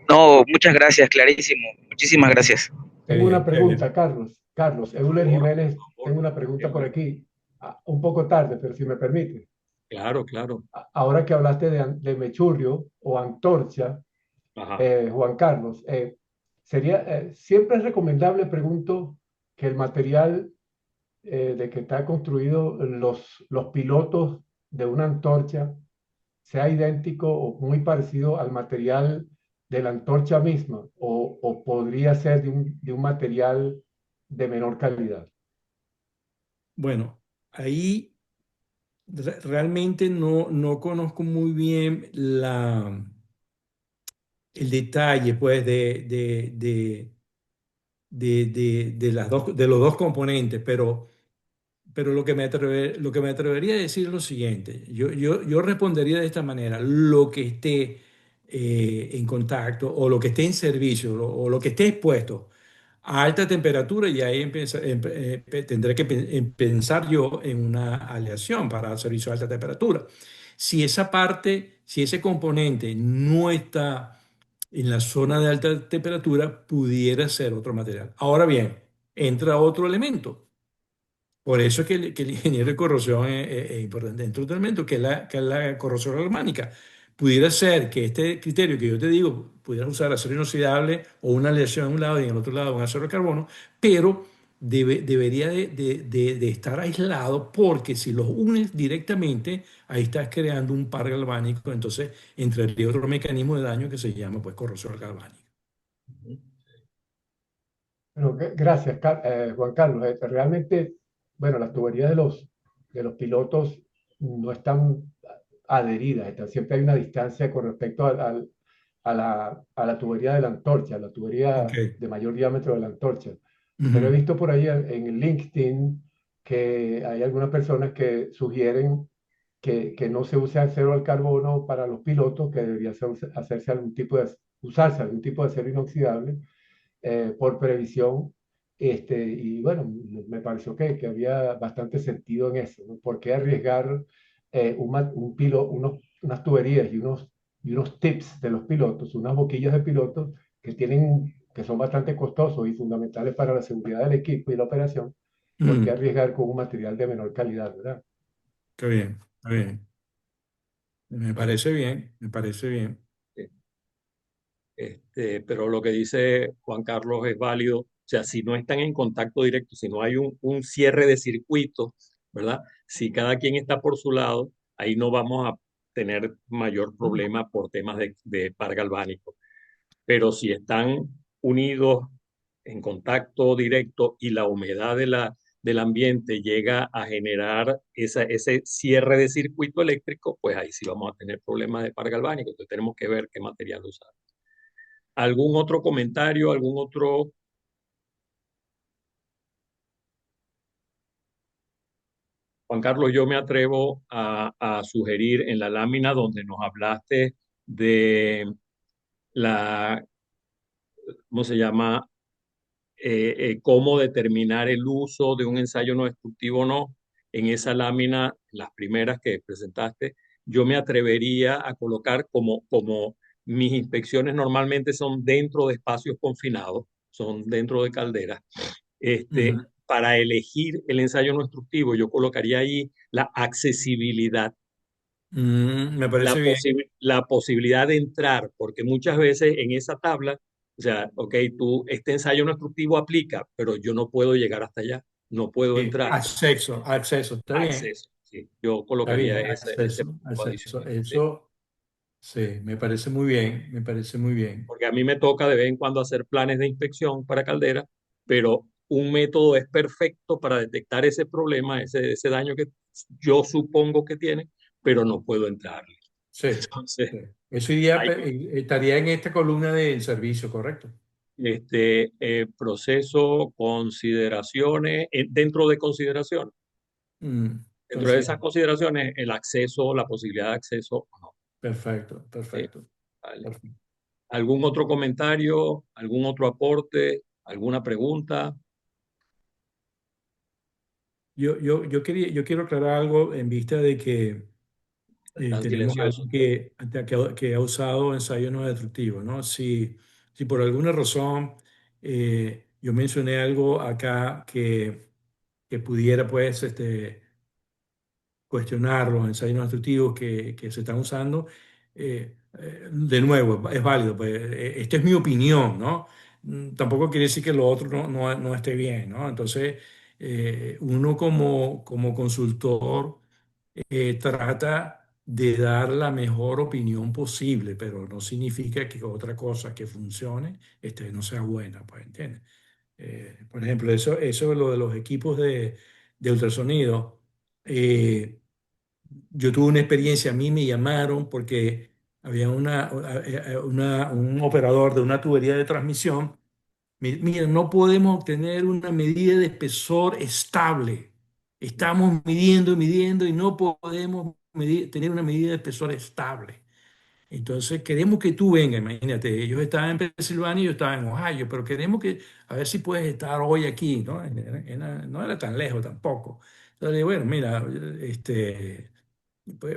No, muchas gracias, clarísimo. Muchísimas gracias. Tengo una Qué bien. pregunta, Carlos. Carlos, Por Euler favor, Jiménez, por favor. tengo una Qué pregunta por bueno. aquí. Un poco tarde, pero si me permite. Claro, claro. Ahora que hablaste de mechurrio o antorcha, Ajá. Juan Carlos, siempre es recomendable, pregunto, que el material de que está construido los pilotos de una antorcha sea idéntico o muy parecido al material de la antorcha misma, o podría ser de un material de menor calidad? Bueno, ahí realmente no conozco muy bien el detalle, pues, de los dos componentes, pero lo que me atrevería a decir es lo siguiente. Yo respondería de esta manera. Lo que esté en contacto o lo que esté en servicio o lo que esté expuesto a alta temperatura, y ahí tendré que pensar yo en una aleación para servicio a alta temperatura. Si esa parte, si ese componente no está en la zona de alta temperatura, pudiera ser otro material. Ahora bien, entra otro elemento. Por eso es que el ingeniero de corrosión es importante dentro del elemento, que es la corrosión galvánica. Pudiera ser que este criterio que yo te digo, pudieras usar acero inoxidable o una aleación en un lado y en el otro lado un acero de carbono, pero debería de estar aislado, porque si los unes directamente, ahí estás creando un par galvánico, entonces entraría otro mecanismo de daño que se llama, pues, corrosión galvánica. Bueno, gracias, Juan Carlos. Realmente, bueno, las tuberías de los pilotos no están adheridas, siempre hay una distancia con respecto a la tubería de la antorcha, la Ok. tubería de mayor diámetro de la antorcha. Pero he Ujú. visto por ahí en el LinkedIn que hay algunas personas que sugieren que no se use acero al carbono para los pilotos, que debería hacerse usarse algún tipo de acero inoxidable por previsión. Y bueno, me pareció que había bastante sentido en eso, ¿no? ¿Por qué arriesgar unas tuberías y unos tips de los pilotos, unas boquillas de pilotos que son bastante costosos y fundamentales para la seguridad del equipo y la operación? ¿Por qué Mm, arriesgar con un material de menor calidad, verdad? Qué bien, está bien. Me parece bien, me parece bien. Pero lo que dice Juan Carlos es válido. O sea, si no están en contacto directo, si no hay un cierre de circuito, ¿verdad? Si cada quien está por su lado, ahí no vamos a tener mayor problema por temas de par galvánico. Pero si están unidos en contacto directo y la humedad del ambiente llega a generar ese cierre de circuito eléctrico, pues ahí sí vamos a tener problemas de par galvánico. Entonces tenemos que ver qué material usar. ¿Algún otro comentario? ¿Algún otro? Juan Carlos, yo me atrevo a sugerir en la lámina donde nos hablaste de la, ¿cómo se llama? Cómo determinar el uso de un ensayo no destructivo o no. En esa lámina, las primeras que presentaste, yo me atrevería a colocar como mis inspecciones normalmente son dentro de espacios confinados, son dentro de calderas. Ujú. Para elegir el ensayo no destructivo, yo colocaría ahí la accesibilidad, Me parece bien. la posibilidad de entrar, porque muchas veces en esa tabla, o sea, ok, este ensayo no destructivo aplica, pero yo no puedo llegar hasta allá, no puedo entrar. Acceso, está bien, Acceso, sí. Yo está colocaría bien, ese acceso, punto acceso. adicional, sí. Eso, sí, me parece muy bien, me parece muy bien. Porque a mí me toca de vez en cuando hacer planes de inspección para calderas, pero un método es perfecto para detectar ese problema, ese daño que yo supongo que tiene, pero no puedo entrarle. Sí, Entonces, sí. Eso iría, hay que, estaría en esta columna del servicio, ¿correcto? proceso, consideraciones, dentro de consideraciones. Dentro de esas Considero. consideraciones, el acceso, la posibilidad de acceso o no. Perfecto, ¿Sí? perfecto, Vale. perfecto. ¿Algún otro comentario? ¿Algún otro aporte? ¿Alguna pregunta? Yo quiero aclarar algo en vista de que Están tenemos a alguien silenciosos. que ha usado ensayos no destructivos, ¿no? Si por alguna razón yo mencioné algo acá que pudiera, pues, cuestionar los ensayos no destructivos que se están usando, de nuevo, es válido, pues, esta es mi opinión, ¿no? Tampoco quiere decir que lo otro no esté bien, ¿no? Entonces, uno como consultor trata de dar la mejor opinión posible, pero no significa que otra cosa que funcione no sea buena, pues, ¿entiendes? Por ejemplo, eso es lo de los equipos de ultrasonido. eh, yo tuve una experiencia, a mí me llamaron porque había un operador de una tubería de transmisión. Mira, no podemos obtener una medida de espesor estable. Estamos midiendo y midiendo y no podemos tener una medida de espesor estable. Entonces, queremos que tú vengas, imagínate, ellos estaban en Pensilvania y yo estaba en Ohio, pero queremos que, a ver si puedes estar hoy aquí, ¿no? No era tan lejos tampoco. Entonces, le digo, bueno, mira,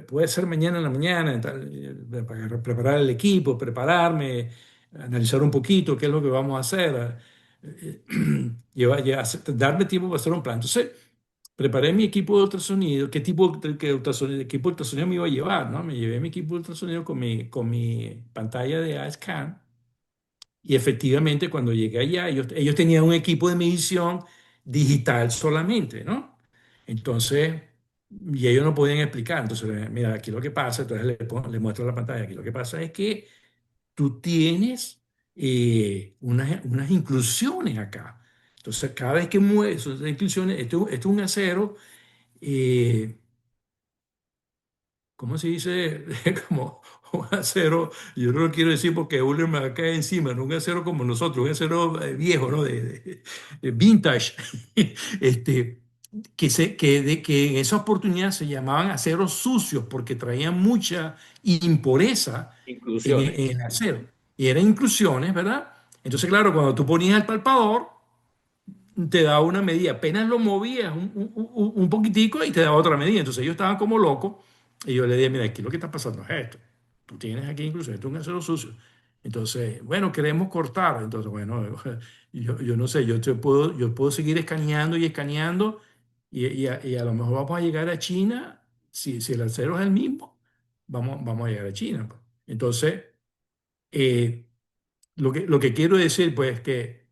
puede ser mañana en la mañana, para preparar el equipo, prepararme, analizar un poquito qué es lo que vamos a hacer, darme tiempo para hacer un plan. Entonces, preparé mi equipo de ultrasonido, qué tipo de equipo de ultrasonido me iba a llevar, ¿no? Me llevé mi equipo de ultrasonido con mi pantalla de iScan y efectivamente cuando llegué allá, ellos tenían un equipo de medición digital solamente, ¿no? Entonces, y ellos no podían explicar. Entonces, mira, aquí lo que pasa, entonces le muestro la pantalla, aquí lo que pasa es que tú tienes unas inclusiones acá. Entonces, cada vez que mueves esas inclusiones, esto es un acero, eh, ¿cómo se dice? Como un acero, yo no lo quiero decir porque Euler me va a caer encima, no un acero como nosotros, un acero viejo, ¿no? De vintage. Este, que en esa oportunidad se llamaban aceros sucios porque traían mucha impureza Inclusiones. en el acero. Y eran inclusiones, ¿verdad? Entonces, claro, cuando tú ponías el palpador, te daba una medida, apenas lo movías un poquitico y te daba otra medida. Entonces ellos estaban como locos y yo le dije, mira, aquí lo que está pasando es esto. Tú tienes aquí incluso, esto es un acero sucio. Entonces, bueno, queremos cortar. Entonces, bueno, yo no sé, yo puedo seguir escaneando y escaneando y a lo mejor vamos a llegar a China, si el acero es el mismo, vamos a llegar a China, pues. Entonces, eh, lo que quiero decir, pues, que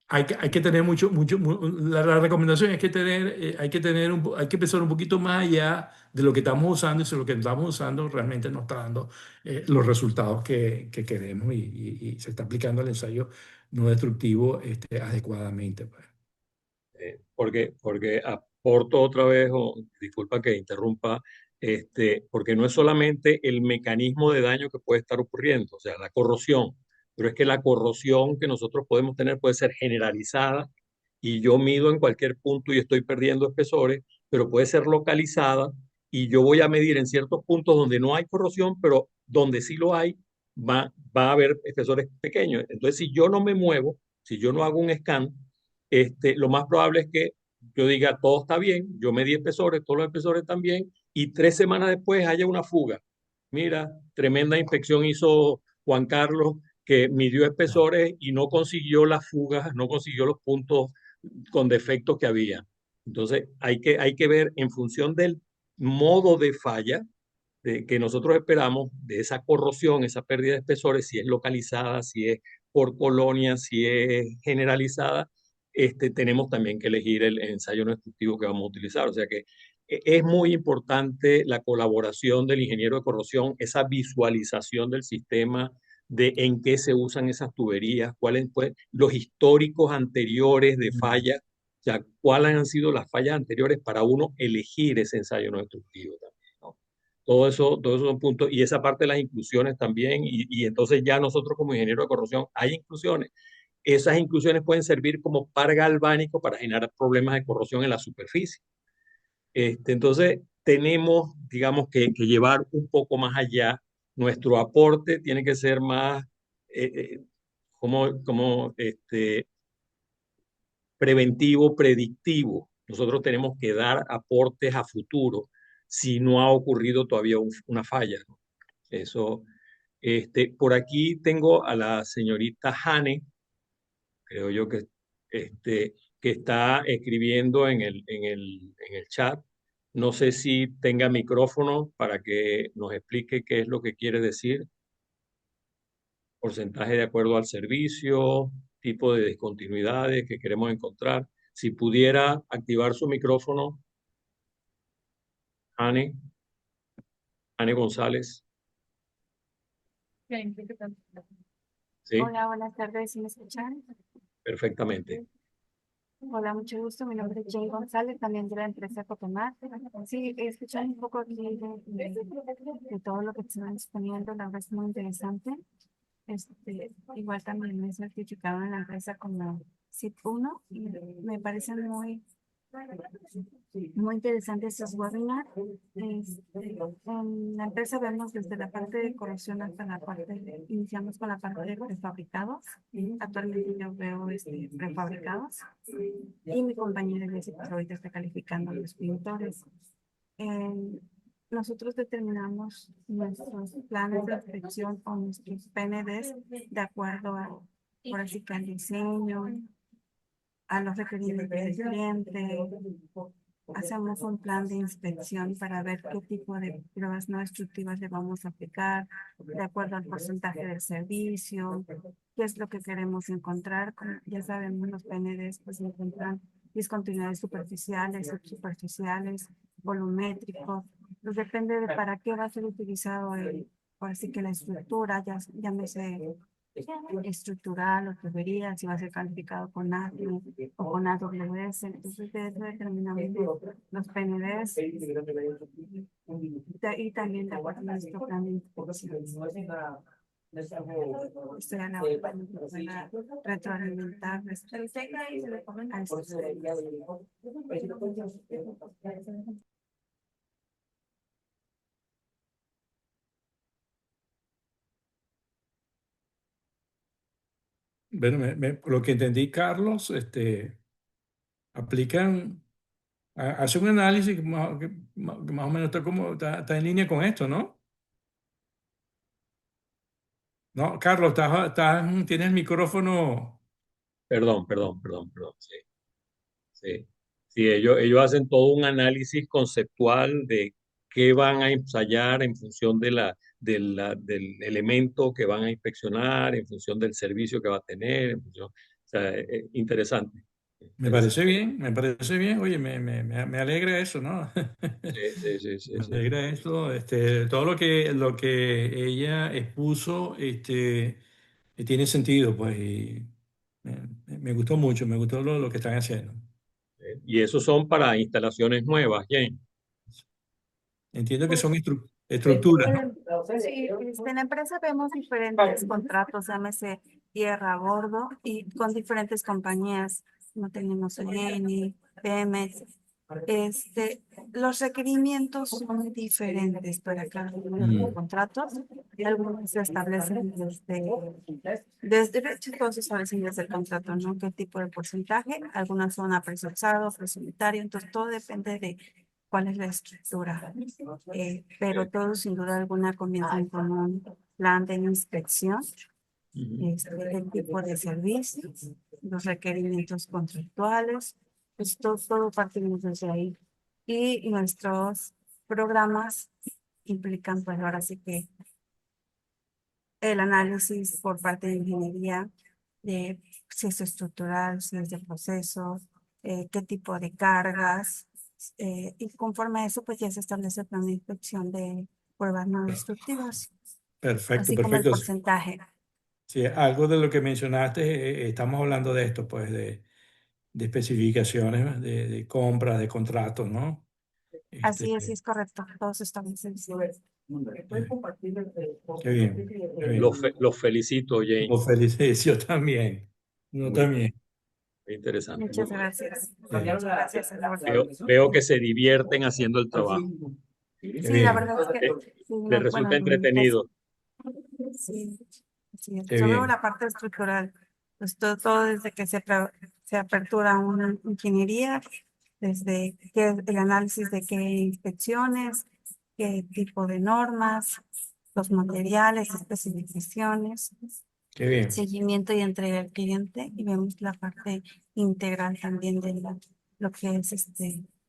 hay que tener la recomendación es que hay que pensar un poquito más allá de lo que estamos usando y si lo que estamos usando realmente nos está dando los resultados que queremos y se está aplicando el ensayo no destructivo adecuadamente, pues. Porque aporto otra vez, o disculpa que interrumpa, porque no es solamente el mecanismo de daño que puede estar ocurriendo, o sea, la corrosión, pero es que la corrosión que nosotros podemos tener puede ser generalizada y yo mido en cualquier punto y estoy perdiendo espesores, pero puede ser localizada y yo voy a medir en ciertos puntos donde no hay corrosión, pero donde sí lo hay, va a haber espesores pequeños. Entonces, si yo no me muevo, si yo no hago un scan, lo más probable es que yo diga, todo está bien, yo medí espesores, todos los espesores están bien, y 3 semanas después haya una fuga. Mira, tremenda inspección hizo Juan Carlos, que midió Ya. espesores y no consiguió las fugas, no consiguió los puntos con defectos que había. Entonces, hay que ver en función del modo de falla que nosotros esperamos, de esa corrosión, esa pérdida de espesores, si es localizada, si es por colonia, si es generalizada, tenemos también que elegir el ensayo no destructivo que vamos a utilizar. O sea que es muy importante la colaboración del ingeniero de corrosión, esa visualización del sistema, de en qué se usan esas tuberías, cuáles pues, los históricos anteriores de Mm. fallas, o sea, cuáles han sido las fallas anteriores para uno elegir ese ensayo no destructivo también, ¿no? Todo eso son puntos, y esa parte de las inclusiones también, y entonces ya nosotros como ingeniero de corrosión hay inclusiones. Esas inclusiones pueden servir como par galvánico para generar problemas de corrosión en la superficie. Entonces, tenemos, digamos, que llevar un poco más allá. Nuestro aporte tiene que ser más eh, eh, como preventivo, predictivo. Nosotros tenemos que dar aportes a futuro si no ha ocurrido todavía una falla, ¿no? Eso, por aquí tengo a la señorita Hane, creo yo que está escribiendo en el chat. No sé si tenga micrófono para que nos explique qué es lo que quiere decir. Porcentaje de acuerdo al servicio, tipo de discontinuidades que queremos encontrar. Si pudiera activar su micrófono. Anne, Anne González. Sí, Hola, buenas tardes, ¿sí me escuchan? perfectamente. Hola, mucho gusto. Mi nombre es Jane González, también de la empresa Cotomar. Sí, he escuchado un poco aquí de todo lo que están exponiendo, la verdad es muy interesante. Igual también me he certificado en la empresa como SIT 1 y me parecen muy interesantes estos webinars. En la empresa vemos desde la parte de corrosión hasta la iniciamos con la parte de prefabricados. Actualmente yo veo prefabricados y mi compañera Jessica ahorita está calificando los pintores. Eh, Nosotros determinamos nuestros planes de inspección o nuestros PNDs de acuerdo por así que al diseño, a los requerimientos del cliente. Hacemos un plan de inspección para ver qué tipo de pruebas no destructivas le vamos a aplicar, de acuerdo al porcentaje del servicio, qué es lo que queremos encontrar. Como ya sabemos, los PNDs pues encuentran discontinuidades superficiales, subsuperficiales, volumétricos. Pues depende de para qué va a ser utilizado así que la estructura, ya llámese estructural o tubería, si va a ser calificado con ATME o con AWS. Entonces, de eso determinamos los PNDs y también de acuerdo a nuestro plan de inspección. Estoy a la hora para retroalimentar a estos temas. Bueno, por lo que entendí, Carlos, aplican, hace un análisis que más o menos está en línea con esto, ¿no? No, Carlos, tienes el micrófono. Perdón. Sí, sí. Sí, ellos hacen todo un análisis conceptual de qué van a ensayar en función del elemento que van a inspeccionar, en función del servicio que va a tener, o sea, interesante. Me Interesante. parece bien, me parece bien. Oye, me alegra eso, ¿no? Sí. Me alegra eso. Todo lo que ella expuso, tiene sentido, pues, y me gustó mucho, me gustó lo que están haciendo. Y esos son para instalaciones nuevas, Jane. Entiendo que son estructuras, ¿no? Sí, en la empresa vemos diferentes contratos, llámese tierra, bordo, y con diferentes compañías. No tenemos Eni, Pemex. Los requerimientos son diferentes para cada uno de los contratos. Y algunos se establecen de hecho, todos se establecen desde el contrato, ¿no? ¿Qué tipo de porcentaje? Algunas son a precio usado, precio unitario, entonces todo depende de cuál es la estructura. Pero todos sin duda alguna comienzan con un plan de inspección, el tipo de servicios, los requerimientos contractuales, pues todo partimos desde ahí. Y nuestros programas implican, pues ahora sí que el análisis por parte de ingeniería de si es estructural, si es de proceso, qué tipo de cargas, y conforme a eso, pues ya se establece el plan de inspección de pruebas no destructivas, Perfecto, así como el perfecto. porcentaje. Sí, algo de lo que mencionaste, estamos hablando de esto, pues, de especificaciones, de compras, de contratos, ¿no? Así es correcto, todos establecen. Qué bien, qué bien. Los felicito, Jane. Los felicito, yo también. Yo Muy, también. muy interesante, muy Muchas bueno. gracias. Sí, Muchas gracias. Veo que se divierten haciendo el trabajo. qué Sí, la bien, verdad es que, Eh, sí, Les bueno, resulta entretenido. sí, así es. qué Sobre bien. la parte estructural, pues todo desde que se apertura una ingeniería, desde el análisis de qué inspecciones, qué tipo de normas, los materiales, especificaciones, Qué bien. seguimiento y entrega al cliente, y vemos la parte integral también de lo que es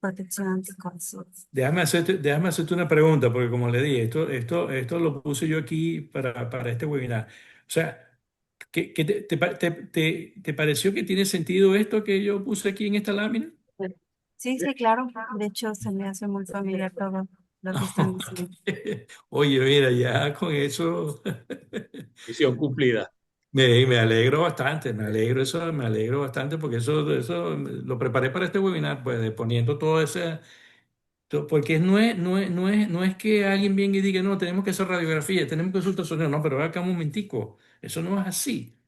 protección anticorrosiva. Déjame hacerte una pregunta, porque como le dije, esto lo puse yo aquí para este webinar. O sea, ¿te pareció que tiene sentido esto que yo puse aquí en esta lámina? Sí, sí, claro. De hecho, se me hace muy familiar todo lo que están diciendo. Oye, mira, ya con eso Misión cumplida. me alegro bastante, me alegro bastante porque eso lo preparé para este webinar, pues poniendo todo ese, porque no es que alguien venga y diga, no, tenemos que hacer radiografía, tenemos que hacer ultrasonido, no, pero acá un momentico, eso no es así.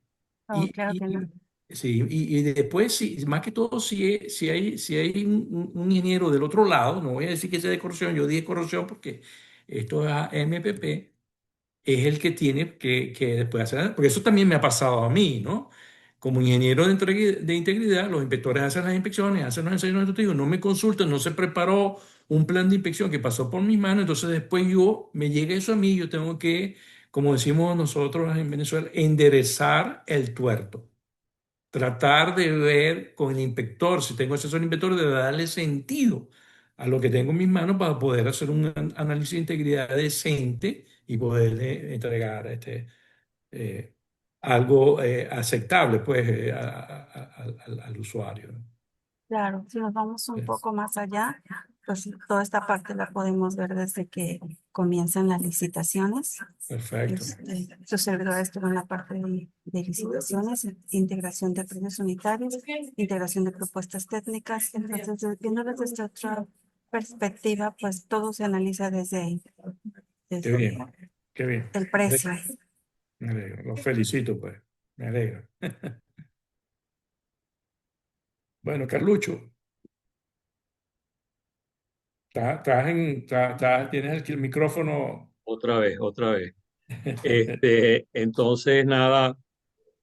Oh, claro que no. Sí, y después, sí, más que todo, si hay un ingeniero del otro lado, no voy a decir que sea de corrosión, yo dije corrosión porque esto es MPP, es el que tiene que después hacer, porque eso también me ha pasado a mí, ¿no? Como ingeniero de integridad, los inspectores hacen las inspecciones, hacen los ensayos nutritivos, no me consultan, no se preparó un plan de inspección que pasó por mis manos, entonces después me llega eso a mí, yo tengo que, como decimos nosotros en Venezuela, enderezar el tuerto. Tratar de ver con el inspector, si tengo acceso al inspector, de darle sentido a lo que tengo en mis manos para poder hacer un análisis de integridad decente y poderle entregar eh, algo aceptable pues, al usuario, ¿no? Claro, si nos vamos un poco más allá, pues toda esta parte la podemos ver desde que comienzan las licitaciones. Perfecto. Su servidor estuvo en la parte de licitaciones, integración de precios unitarios, integración de propuestas técnicas. Entonces, viéndolo desde otra perspectiva, pues todo se analiza Qué desde bien, qué bien. el precio. Me alegro. Los felicito, pues. Me alegro. Bueno, Carlucho, tienes el micrófono. Otra vez, otra vez. Entonces, nada,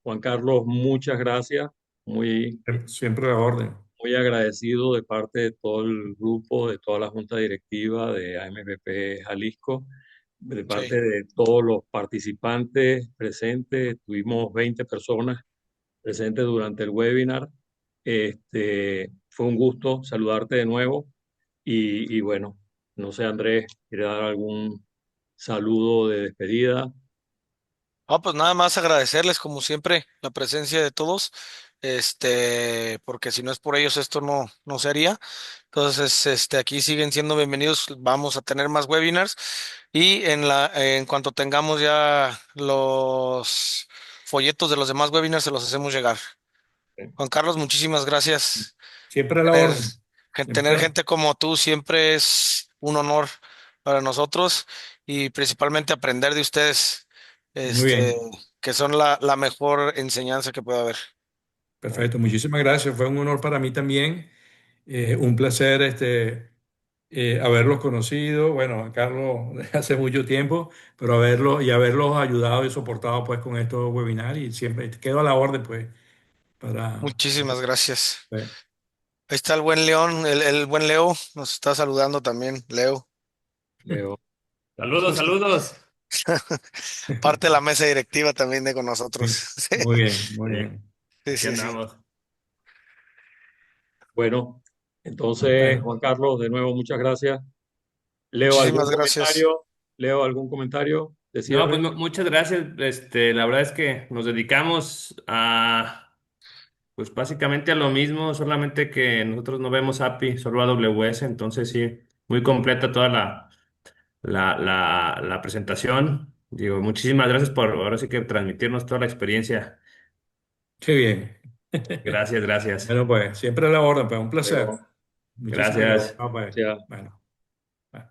Juan Carlos, muchas gracias. Muy, Siempre a orden. muy agradecido de parte de todo el grupo, de toda la junta directiva de AMPP Jalisco, de Sí. parte de todos los participantes presentes. Tuvimos 20 personas presentes durante el webinar. Fue un gusto saludarte de nuevo y bueno, no sé, Andrés, ¿quiere dar algún saludo de despedida? Pues nada más agradecerles como siempre la presencia de todos, porque si no es por ellos esto no se haría. Entonces, aquí siguen siendo bienvenidos. Vamos a tener más webinars y en cuanto tengamos ya los folletos de los demás webinars se los hacemos llegar. Juan Carlos, muchísimas gracias. Siempre a la Tener, orden. tener Siempre. gente como tú siempre es un honor para nosotros y principalmente aprender de ustedes, Muy este, bien. que son la mejor enseñanza que puede haber. Perfecto. Muchísimas gracias. Fue un honor para mí también. Un placer haberlos conocido. Bueno, a Carlos de hace mucho tiempo, pero haberlos ayudado y soportado pues con estos webinars y siempre quedo a la orden pues para... Muchísimas gracias. eh, Ahí está el buen León, el buen Leo, nos está saludando también, Leo. Leo. Saludos, saludos. Parte de la mesa directiva también de con nosotros. Muy bien, muy Sí, bien. Sí, aquí sí, sí. andamos. Bueno, entonces, Bueno, Juan Carlos, de nuevo, muchas gracias. Leo, ¿algún Muchísimas gracias. comentario? Leo, ¿algún comentario de No, pues cierre? muchas gracias. La verdad es que nos dedicamos pues básicamente a lo mismo, solamente que nosotros no vemos API, solo AWS, entonces sí, muy completa toda la presentación. Digo, muchísimas gracias por ahora sí que transmitirnos toda la experiencia. qué bien. Gracias, gracias. Bueno, pues siempre a la orden, pues un placer. Leo, Muchísimas gracias. Gracias. Ah, pues, gracias. bueno.